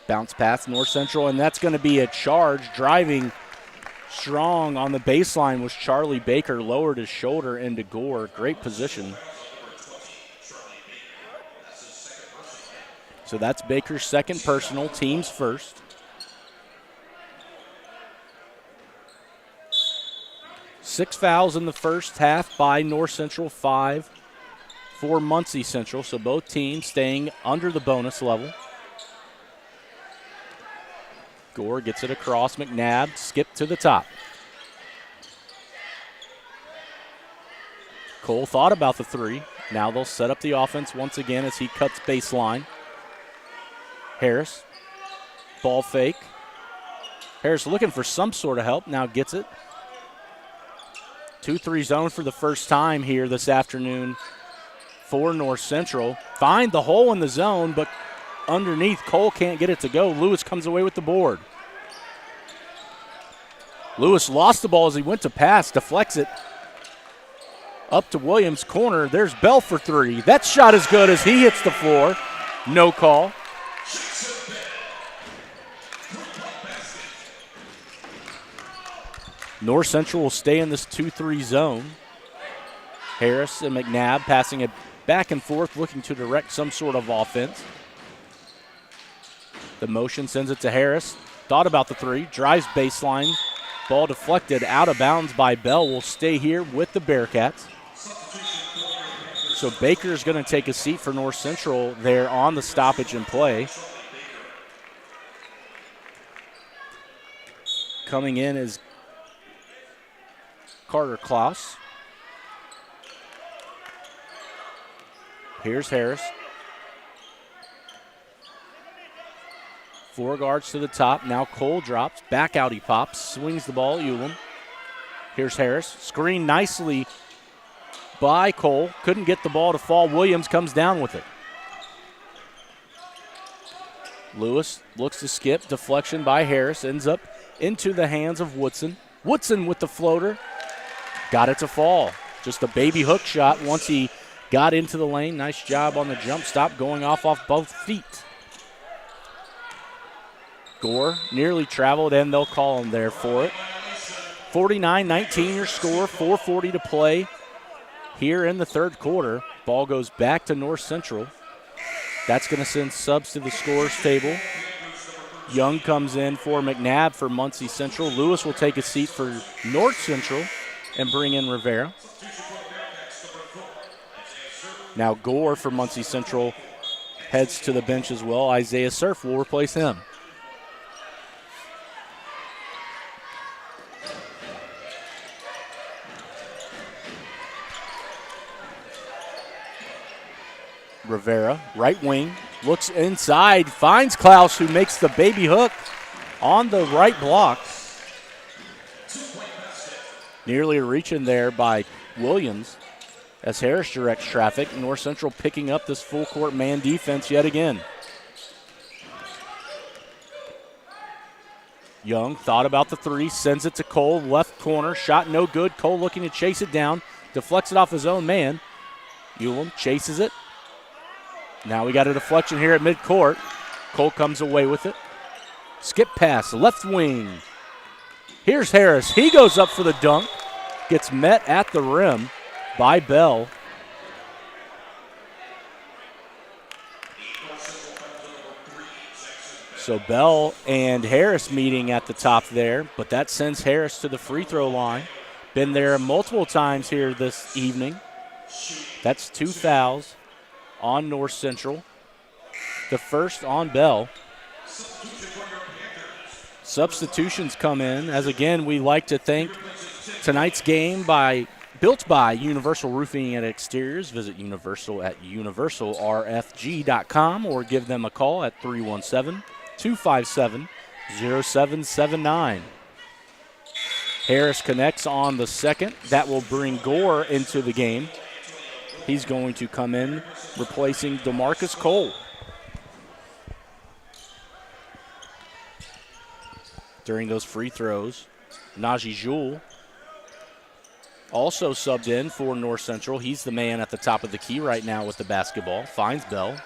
Bounce pass, North Central, and that's going to be a charge. Driving strong on the baseline was Charlie Baker. Lowered his shoulder into Gore. Great position. So that's Baker's second personal, team's first. Six fouls in the first half by North Central, 5 for Muncie Central. So both teams staying under the bonus level. Gore gets it across. McNabb, skip to the top. Cole thought about the three. Now they'll set up the offense once again as he cuts baseline. Harris, ball fake. Harris looking for some sort of help, now gets it. 2-3 zone for the first time here this afternoon for North Central. Find the hole in the zone, but underneath, Cole can't get it to go. Lewis comes away with the board. Lewis lost the ball as he went to pass, deflects it up to Williams' corner. There's Bell for three. That shot is good as he hits the floor. No call. North Central will stay in this 2-3 zone. Harris and McNabb passing it back and forth, looking to direct some sort of offense. The motion sends it to Harris. Thought about the three, drives baseline. Ball deflected out of bounds by Bell. Will stay here with the Bearcats. So Baker's going to take a seat for North Central there on the stoppage and play. Coming in is Carter Klaus. Here's Harris. 4 guards to the top. Now Cole drops. Back out he pops. Swings the ball. Ulam. Here's Harris. Screen nicely by Cole. Couldn't get the ball to fall. Williams comes down with it. Lewis looks to skip. Deflection by Harris. Ends up into the hands of Woodson. Woodson with the floater. Got it to fall. Just a baby hook shot once he got into the lane. Nice job on the jump stop, going off both feet. Gore nearly traveled, and they'll call him there for it. 49-19 your score, 4:40 to play here in the third quarter. Ball goes back to North Central. That's going to send subs to the scores table. Young comes in for McNabb for Muncie Central. Lewis will take a seat for North Central and bring in Rivera. Now Gore for Muncie Central heads to the bench as well. Isaiah Surf will replace him. Rivera, right wing, looks inside, finds Klaus, who makes the baby hook on the right block. Nearly a reach in there by Williams as Harris directs traffic. North Central picking up this full court man defense yet again. Young thought about the three, sends it to Cole, left corner, shot no good. Cole looking to chase it down, deflects it off his own man. Ulam chases it. Now we got a deflection here at midcourt. Cole comes away with it. Skip pass, left wing. Here's Harris. He goes up for the dunk. Gets met at the rim by Bell. So Bell and Harris meeting at the top there, but that sends Harris to the free throw line. Been there multiple times here this evening. That's 2 fouls on North Central. The first on Bell. Substitutions come in, as again we like to thank tonight's game built by Universal Roofing and Exteriors. Visit Universal at universalrfg.com or give them a call at 317-257-0779. Harris connects on the second. That will bring Gore into the game. He's going to come in replacing DeMarcus Cole. During those free throws, Najee Jewell also subbed in for North Central. He's the man at the top of the key right now with the basketball. Finds Bell.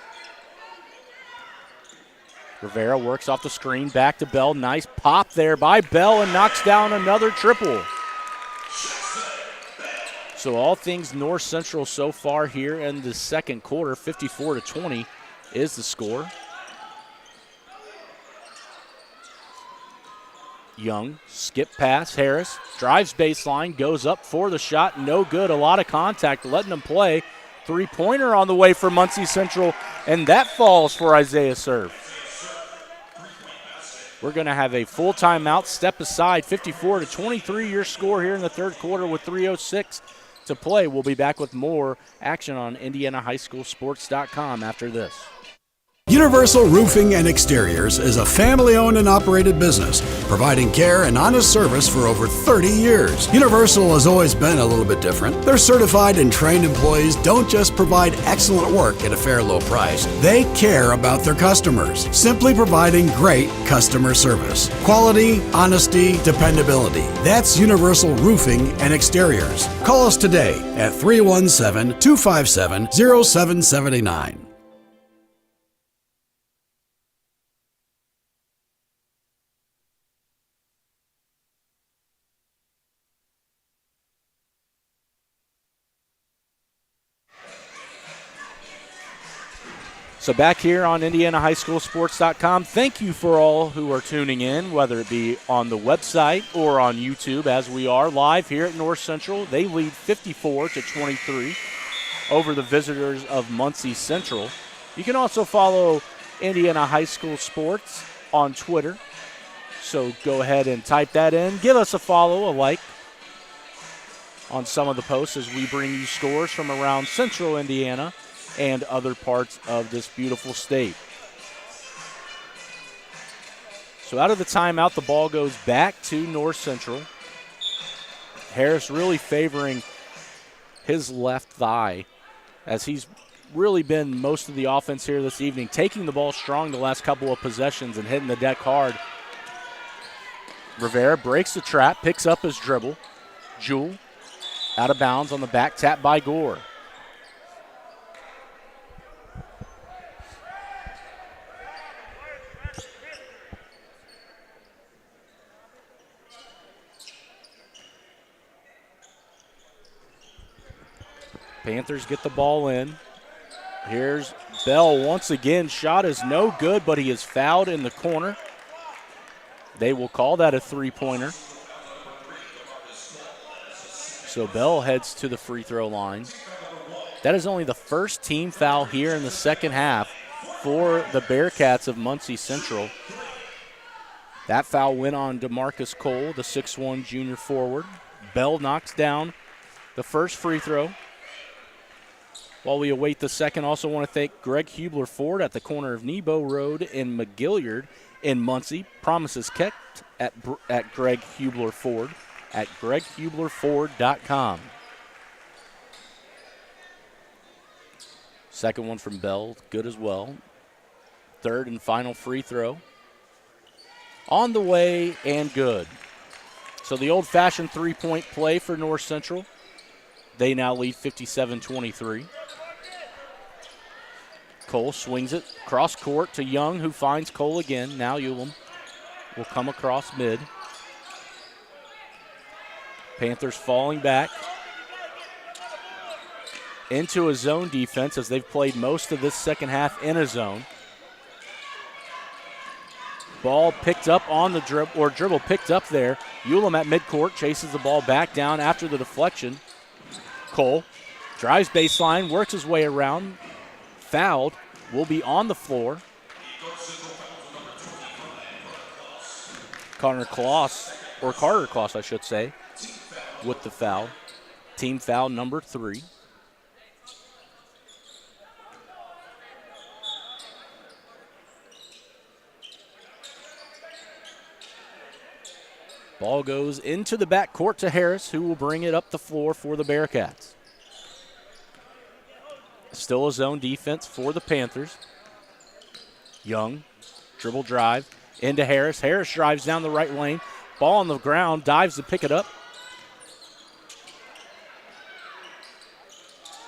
Rivera works off the screen, back to Bell. Nice pop there by Bell and knocks down another triple. So all things North Central so far here in the second quarter, 54-20 is the score. Young, skip pass, Harris, drives baseline, goes up for the shot, no good, a lot of contact, letting them play. Three-pointer on the way for Muncie Central, and that falls for Isaiah Serve. We're going to have a full timeout, step aside, 54-23 your score here in the third quarter with 3:06 to play. We'll be back with more action on IndianaHighSchoolSports.com after this. Universal Roofing and Exteriors is a family-owned and operated business, providing care and honest service for over 30 years. Universal has always been a little bit different. Their certified and trained employees don't just provide excellent work at a fair low price. They care about their customers, simply providing great customer service. Quality, honesty, dependability. That's Universal Roofing and Exteriors. Call us today at 317-257-0779. So back here on IndianaHighSchoolSports.com, thank you for all who are tuning in, whether it be on the website or on YouTube, as we are live here at North Central. They lead 54-23 over the visitors of Muncie Central. You can also follow Indiana High School Sports on Twitter. So go ahead and type that in. Give us a follow, a like on some of the posts as we bring you scores from around Central Indiana and other parts of this beautiful state. So out of the timeout, the ball goes back to North Central. Harris really favoring his left thigh as he's really been most of the offense here this evening, taking the ball strong the last couple of possessions and hitting the deck hard. Rivera breaks the trap, picks up his dribble. Jewell out of bounds on the back tap by Gore. Panthers get the ball in. Here's Bell once again. Shot is no good, but he is fouled in the corner. They will call that a three-pointer. So Bell heads to the free throw line. That is only the first team foul here in the second half for the Bearcats of Muncie Central. That foul went on DeMarcus Cole, the 6'1 junior forward. Bell knocks down the first free throw. While we await the second, also want to thank Greg Hubler Ford at the corner of Nebo Road in McGilliard in Muncie. Promises kept at Greg Hubler Ford at greghublerford.com. Second one from Bell, good as well. Third and final free throw. On the way and good. So the old-fashioned three-point play for North Central. They now lead 57-23. Cole swings it cross court to Young, who finds Cole again. Now Ulam will come across mid. Panthers falling back into a zone defense as they've played most of this second half in a zone. Ball picked up on the dribble picked up there. Ulam at midcourt chases the ball back down after the deflection. Cole drives baseline, works his way around. Fouled, will be on the floor. Carter Kloss, I should say, with the foul. Team foul number 3. Ball goes into the backcourt to Harris, who will bring it up the floor for the Bearcats. Still a zone defense for the Panthers. Young, dribble drive into Harris. Harris drives down the right lane. Ball on the ground, dives to pick it up.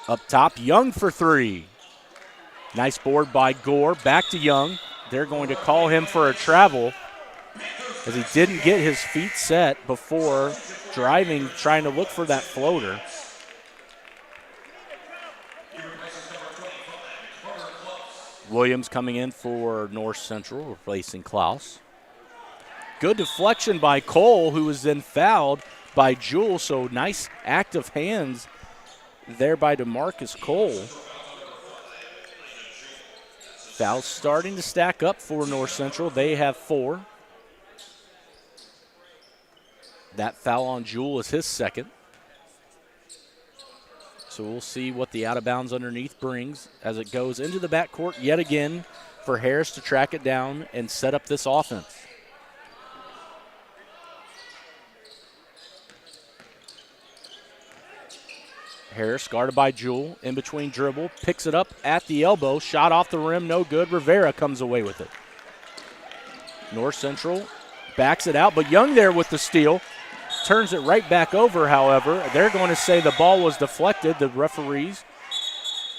Up top, Young for 3. Nice board by Gore. Back to Young. They're going to call him for a travel as he didn't get his feet set before driving, trying to look for that floater. Williams coming in for North Central, replacing Klaus. Good deflection by Cole, who was then fouled by Jewell. So nice active hands there by DeMarcus Cole. Fouls starting to stack up for North Central. They have 4. That foul on Jewell is his second. So we'll see what the out-of-bounds underneath brings as it goes into the backcourt yet again for Harris to track it down and set up this offense. Harris guarded by Jewell, in between dribble, picks it up at the elbow, shot off the rim, no good. Rivera comes away with it. North Central backs it out, but Young there with the steal. Turns it right back over, however. They're going to say the ball was deflected. The referees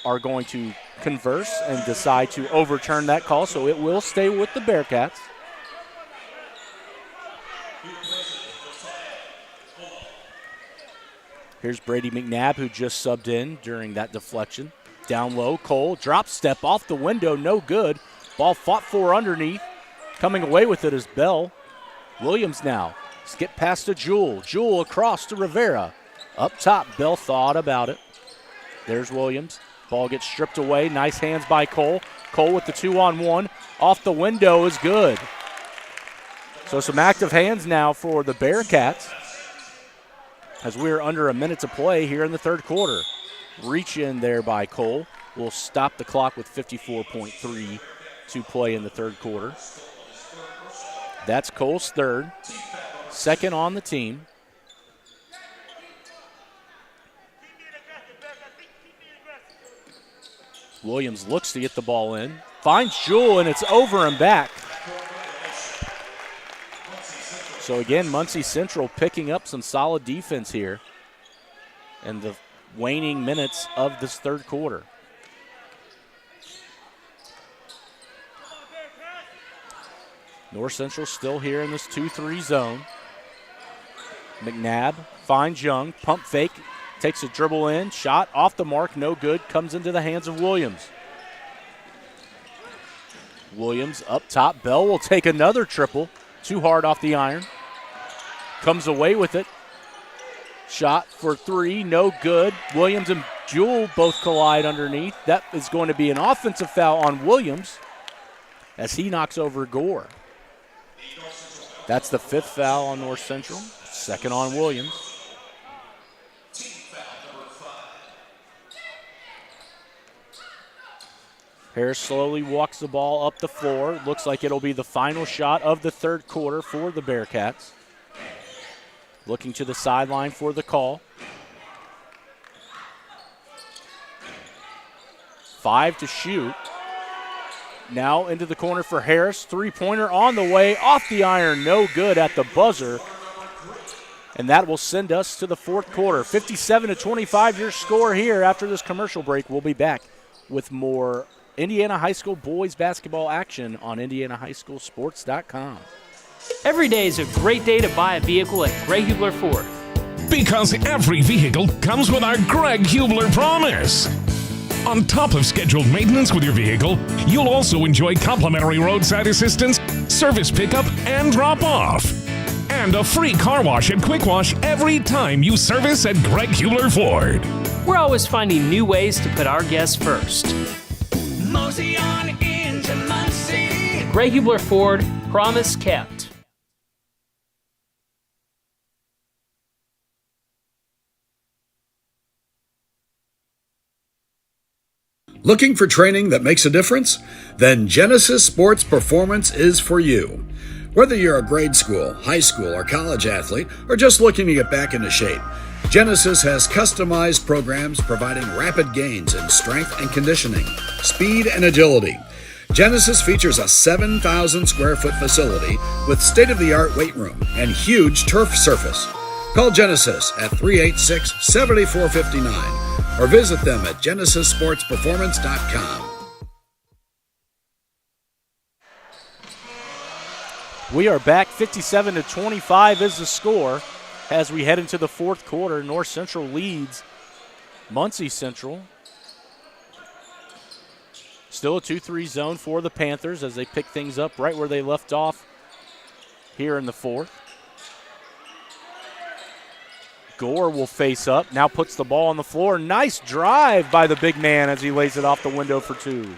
are going to converse and decide to overturn that call, so it will stay with the Bearcats. Here's Brady McNabb, who just subbed in during that deflection. Down low, Cole, drop step off the window, no good. Ball fought for underneath. Coming away with it is Bell. Williams now. Skip past to Jewell. Jewell across to Rivera. Up top, Bell thought about it. There's Williams. Ball gets stripped away. Nice hands by Cole. Cole with the 2-on-1. Off the window is good. So some active hands now for the Bearcats as we're under a minute to play here in the third quarter. Reach in there by Cole. We'll stop the clock with 54.3 to play in the third quarter. That's Cole's third. Second on the team. Williams looks to get the ball in. Finds Jewell, and it's over and back. So again, Muncie Central picking up some solid defense here in the waning minutes of this third quarter. North Central still here in this 2-3 zone. McNabb finds Young, pump fake, takes a dribble in, shot off the mark, no good, comes into the hands of Williams. Williams up top, Bell will take another triple, too hard off the iron. Comes away with it. Shot for three, no good. Williams and Jewell both collide underneath. That is going to be an offensive foul on Williams as he knocks over Gore. That's the fifth foul on North Central, second on Williams. Harris slowly walks the ball up the floor. Looks like it'll be the final shot of the third quarter for the Bearcats. Looking to the sideline for the call. 5 to shoot. Now into the corner for Harris. Three-pointer on the way. Off the iron. No good at the buzzer. And that will send us to the fourth quarter. 57-25 your score here after this commercial break. We'll be back with more Indiana High School boys basketball action on IndianaHighSchoolSports.com. Every day is a great day to buy a vehicle at Gray Hubler Ford. Because every vehicle comes with our Greg Hubler promise. On top of scheduled maintenance with your vehicle, you'll also enjoy complimentary roadside assistance, service pickup, and drop-off. And a free car wash and quick wash every time you service at Greg Hubler Ford. We're always finding new ways to put our guests first. Mosey on into Muncie. Gray Hubler Ford, promise kept. Looking for training that makes a difference? Then Genesis Sports Performance is for you. Whether you're a grade school, high school, or college athlete, or just looking to get back into shape, Genesis has customized programs providing rapid gains in strength and conditioning, speed and agility. Genesis features a 7,000 square foot facility with state-of-the-art weight room and huge turf surface. Call Genesis at 386-7459 or visit them at GenesisSportsPerformance.com. We are back. 57-25 is the score as we head into the fourth quarter. North Central leads Muncie Central. Still a 2-3 zone for the Panthers as they pick things up right where they left off here in the fourth. Gore will face up, now puts the ball on the floor. Nice drive by the big man as he lays it off the window for two.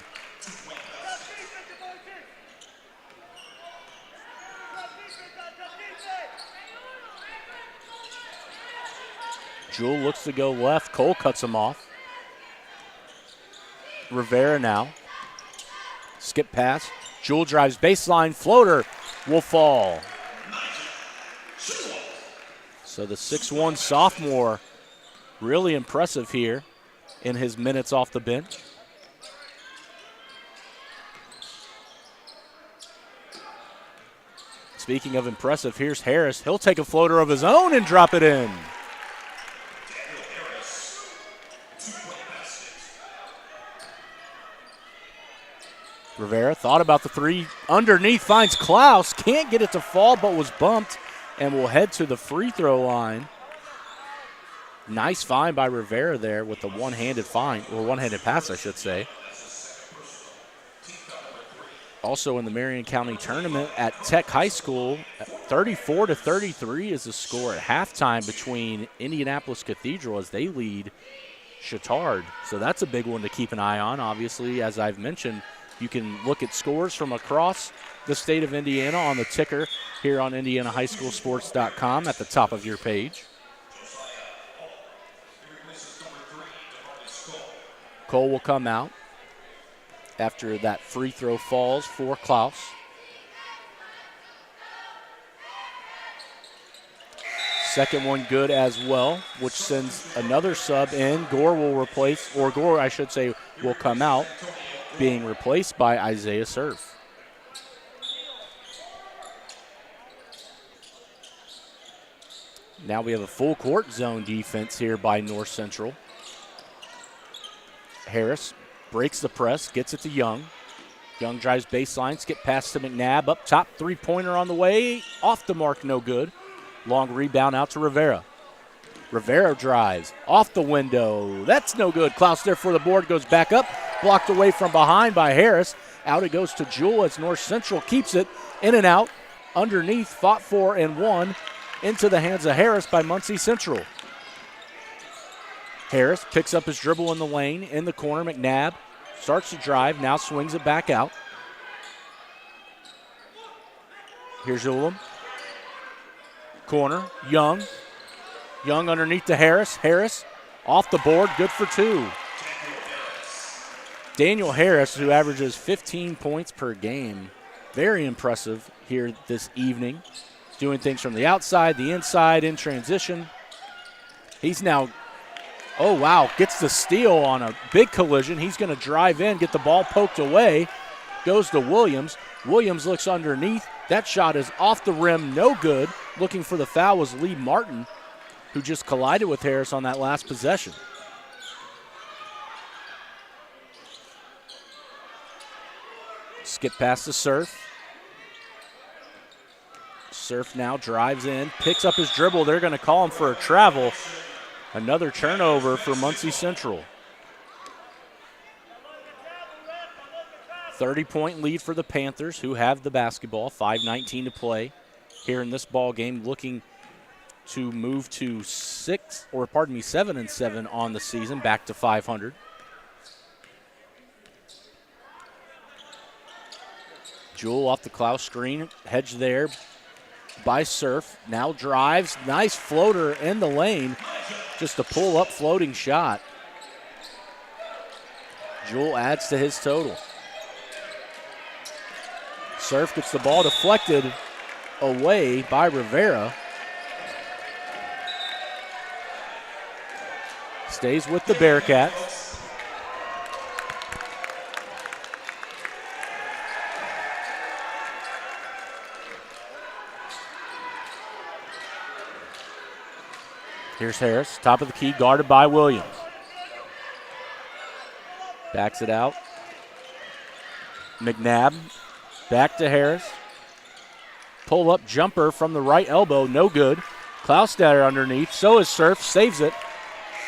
Jewell looks to go left. Cole cuts him off. Rivera now. Skip pass. Jewell drives baseline. Floater will fall. So the 6'1 sophomore, really impressive here in his minutes off the bench. Speaking of impressive, here's Harris. He'll take a floater of his own and drop it in. Rivera thought about the three. Underneath finds Klaus. Can't get it to fall, but was bumped and will head to the free throw line. Nice find by Rivera there with the one-handed find, or one-handed pass, I should say. Also in the Marion County tournament at Tech High School, 34-33 is the score at halftime between Indianapolis Cathedral as they lead Chittard. So that's a big one to keep an eye on. Obviously, as I've mentioned, you can look at scores from across the state of Indiana on the ticker here on IndianaHighSchoolSports.com at the top of your page. Cole will come out after that free throw falls for Klaus. Second one good as well, which sends another sub in. Gore will replace, or Gore, I should say, will come out, being replaced by Isaiah Surf. Now we have a full court zone defense here by North Central. Harris breaks the press, gets it to Young. Young drives baseline, skip pass to McNabb. Up top, three-pointer on the way. Off the mark, no good. Long rebound out to Rivera. Rivera drives off the window. That's no good. Klaus there for the board, goes back up. Blocked away from behind by Harris. Out it goes to Jewell as North Central keeps it in and out. Underneath, fought for and won. Into the hands of Harris by Muncie Central. Harris picks up his dribble in the lane, in the corner. McNabb starts to drive, now swings it back out. Here's Ulam. Corner, Young. Young underneath to Harris. Harris off the board, good for two. Daniel Harris, who averages 15 points per game. Very impressive here this evening. Doing things from the outside, the inside, in transition. He's now, oh wow, gets the steal on a big collision. He's going to drive in, get the ball poked away. Goes to Williams. Williams looks underneath. That shot is off the rim, no good. Looking for the foul was Lee Martin, who just collided with Harris on that last possession. Skip past the Surf. Surf now drives in, picks up his dribble. They're going to call him for a travel. Another turnover for Muncie Central. 30-point lead for the Panthers, who have the basketball. 5:19 to play here in this ball game, looking to move to 7-7 on the season, back to 500. Jewell off the Klaus screen, hedge there by Surf. Now drives, nice floater in the lane. Just a pull-up floating shot. Jewell adds to his total. Surf gets the ball deflected away by Rivera. Stays with the Bearcats. Here's Harris, top of the key, guarded by Williams. Backs it out. McNabb, back to Harris. Pull-up jumper from the right elbow, no good. Klausdatter underneath, so is Surf, saves it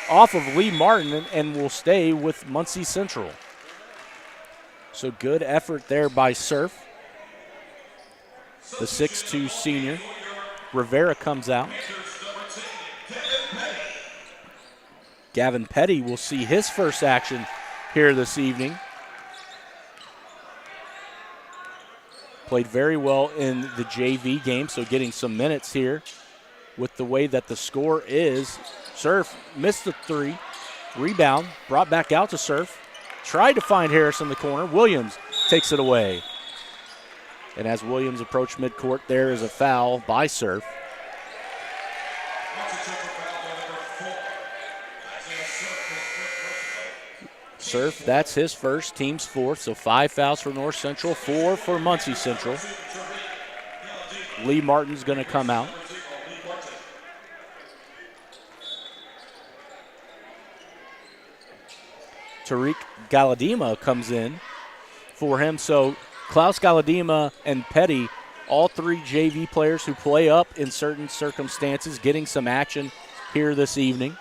off of Lee Martin and will stay with Muncie Central. So good effort there by Surf. The 6'2 senior. Rivera comes out. Gavin Petty will see his first action here this evening. Played very well in the JV game, so getting some minutes here with the way that the score is. Surf missed the three. Rebound, brought back out to Surf. Tried to find Harris in the corner. Williams takes it away. And as Williams approached midcourt, there is a foul by Surf. Surf, that's his first, team's fourth, so 5 fouls for North Central, 4 for Muncie Central. Lee Martin's going to come out. Tariq Galadima comes in for him, so Klaus Galadima and Petty, all three JV players who play up in certain circumstances, getting some action here this evening.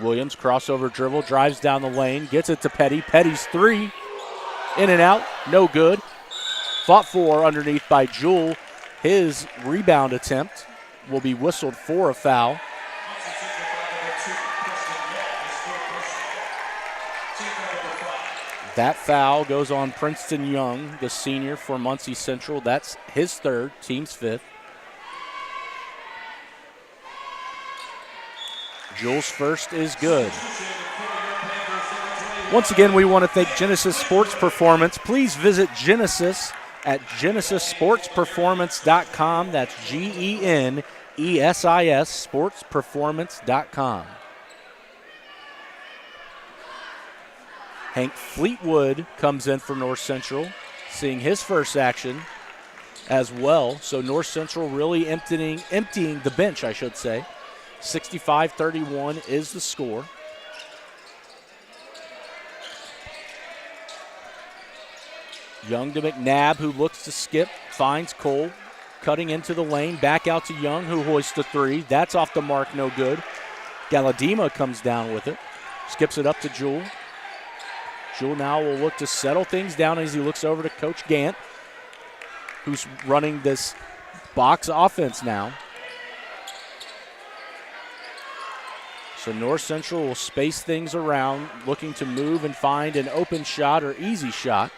Williams, crossover dribble, drives down the lane, gets it to Petty. Petty's three, in and out, no good. Fought for underneath by Jewell. His rebound attempt will be whistled for a foul. That foul goes on Princeton Young, the senior for Muncie Central. That's his third, team's fifth. Jewell's first is good. Once again, we want to thank Genesis Sports Performance. Please visit Genesis at GenesisSportsPerformance.com. That's GENESIS sportsperformance.com. Hank Fleetwood comes in for North Central, seeing his first action as well. So North Central really emptying the bench, I should say. 65-31 is the score. Young to McNabb, who looks to skip, finds Cole, cutting into the lane, back out to Young, who hoists the three. That's off the mark, no good. Galadima comes down with it, skips it up to Jewell. Jewell now will look to settle things down as he looks over to Coach Gant, who's running this box offense now. So North Central will space things around, looking to move and find an open shot or easy shot.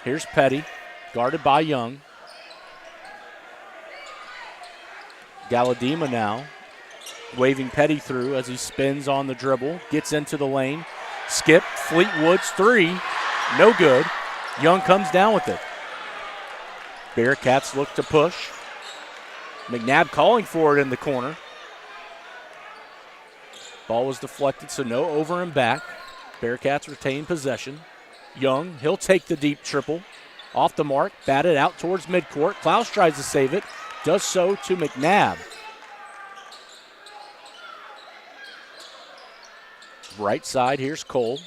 Here's Petty, guarded by Young. Galadima now, waving Petty through as he spins on the dribble, gets into the lane. Skip, Fleetwood's three, no good. Young comes down with it. Bearcats look to push. McNabb calling for it in the corner. Ball was deflected, so no over and back. Bearcats retain possession. Young, he'll take the deep triple. Off the mark, batted out towards midcourt. Klaus tries to save it, does so to McNabb. Right side, here's Cole.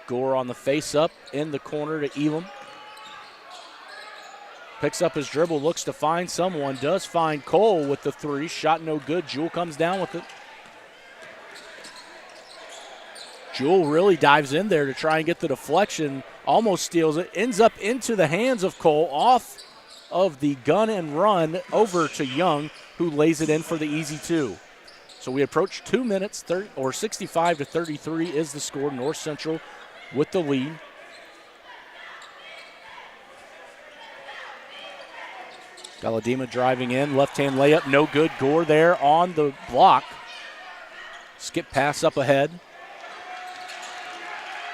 Gore on the face-up in the corner to Elam. Picks up his dribble, looks to find someone, does find Cole with the three. Shot no good. Jewell comes down with it. Jewell really dives in there to try and get the deflection, almost steals it, ends up into the hands of Cole, off of the gun and run over to Young, who lays it in for the easy two. So we approach 2 minutes, 65-33 is the score. North Central with the lead. Galadima driving in, left-hand layup, no good. Gore there on the block. Skip pass up ahead.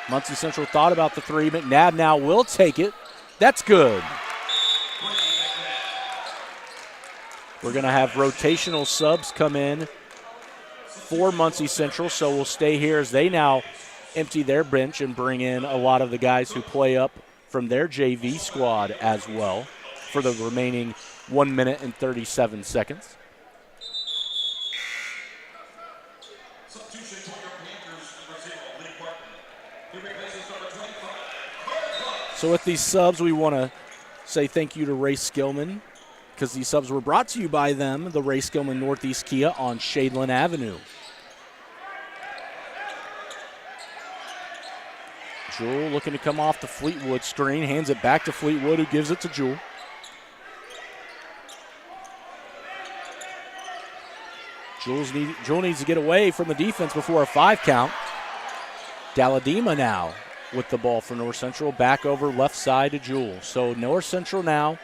Muncie Central thought about the three. McNabb now will take it. That's good. We're going to have rotational subs come in for Muncie Central, so we'll stay here as they now empty their bench and bring in a lot of the guys who play up from their JV squad as well for the remaining 1 minute and 37 seconds. So with these subs, we want to say thank you to Ray Skillman, because these subs were brought to you by them, the Ray Skillman Northeast Kia on Shadeland Avenue. Jewell looking to come off the Fleetwood screen, hands it back to Fleetwood, who gives it to Jewell. Jewell needs to get away from the defense before a 5 count. Galadima now with the ball for North Central, back over left side to Jewell. So North Central now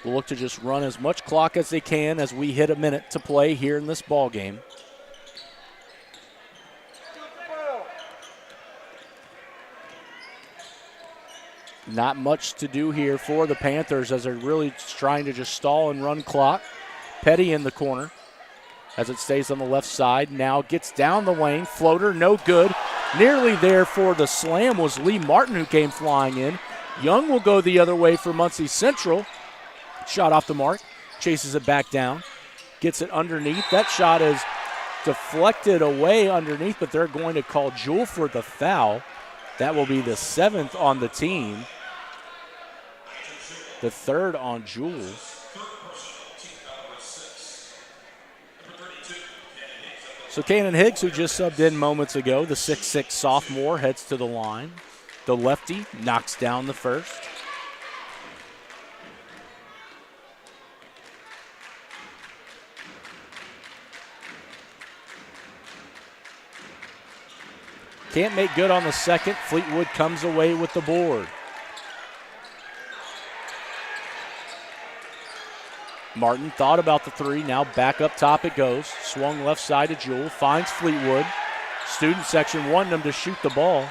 will look to just run as much clock as they can as we hit a minute to play here in this ball game. Not much to do here for the Panthers as they're really trying to just stall and run clock. Petty in the corner as it stays on the left side. Now gets down the lane. Floater, no good. Nearly there for the slam was Lee Martin, who came flying in. Young will go the other way for Muncie Central. Shot off the mark. Chases it back down. Gets it underneath. That shot is deflected away underneath, but they're going to call Jewell for the foul. That will be the 7th on the team. The 3rd on Jewell. So Kanan Higgs, who just subbed in moments ago, the 6'6 sophomore, heads to the line. The lefty knocks down the first. Can't make good on the second. Fleetwood comes away with the board. Martin thought about the three. Now back up top it goes. Swung left side to Jewell. Finds Fleetwood. Student section wanting him to shoot the ball.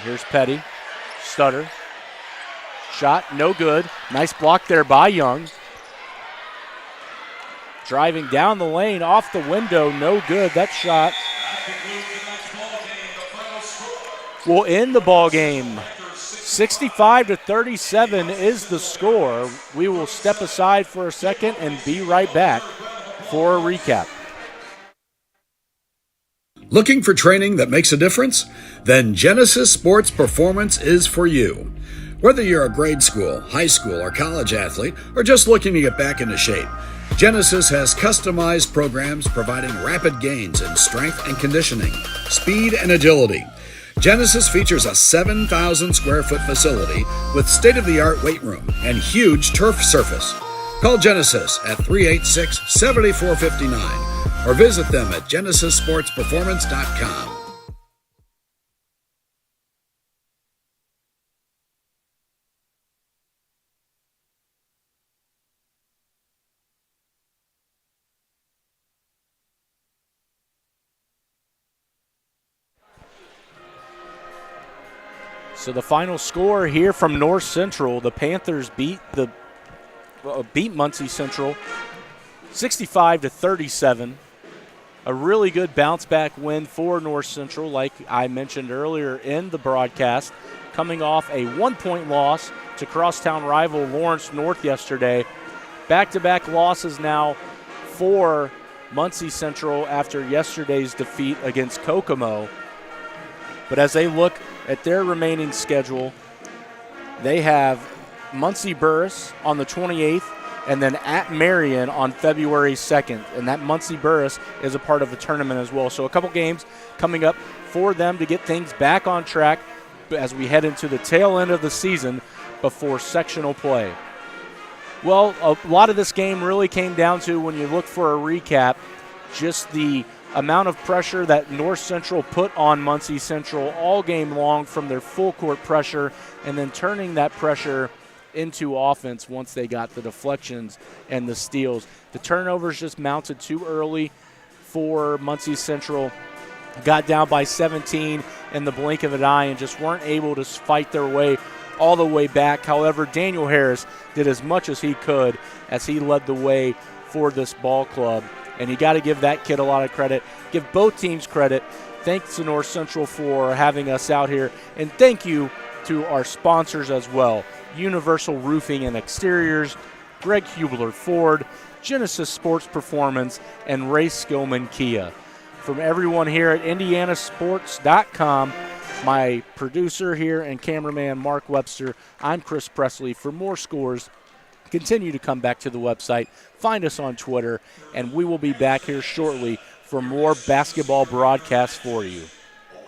Here's Petty. Stutter. Shot, no good. Nice block there by Young. Driving down the lane, off the window, no good. That shot will end the ball game. 65-37 is the score. We will step aside for a second and be right back for a recap. Looking for training that makes a difference? Then Genesis Sports Performance is for you. Whether you're a grade school, high school, or college athlete, or just looking to get back into shape, Genesis has customized programs providing rapid gains in strength and conditioning, speed and agility. Genesis features a 7,000 square foot facility with state-of-the-art weight room and huge turf surface. Call Genesis at 386-7459 or visit them at genesissportsperformance.com. So the final score here from North Central, the Panthers beat Muncie Central 65-37. A really good bounce back win for North Central, like I mentioned earlier in the broadcast, coming off a 1-point loss to crosstown rival Lawrence North yesterday. Back-to-back losses now for Muncie Central after yesterday's defeat against Kokomo. But as they look at their remaining schedule, they have Muncie Burris on the 28th and then at Marion on February 2nd. And that Muncie Burris is a part of the tournament as well. So a couple games coming up for them to get things back on track as we head into the tail end of the season before sectional play. Well, a lot of this game really came down to, when you look for a recap, just the amount of pressure that North Central put on Muncie Central all game long from their full court pressure, and then turning that pressure into offense once they got the deflections and the steals. The turnovers just mounted too early for Muncie Central. Got down by 17 in the blink of an eye and just weren't able to fight their way all the way back. However, Daniel Harris did as much as he could as he led the way for this ball club. And you got to give that kid a lot of credit. Give both teams credit. Thanks to North Central for having us out here. And thank you to our sponsors as well. Universal Roofing and Exteriors, Greg Hubler Ford, Genesis Sports Performance, and Ray Skillman Kia. From everyone here at IndianaSports.com, my producer here and cameraman Mark Webster, I'm Chris Presley. For more scores, continue to come back to the website, find us on Twitter, and we will be back here shortly for more basketball broadcasts for you.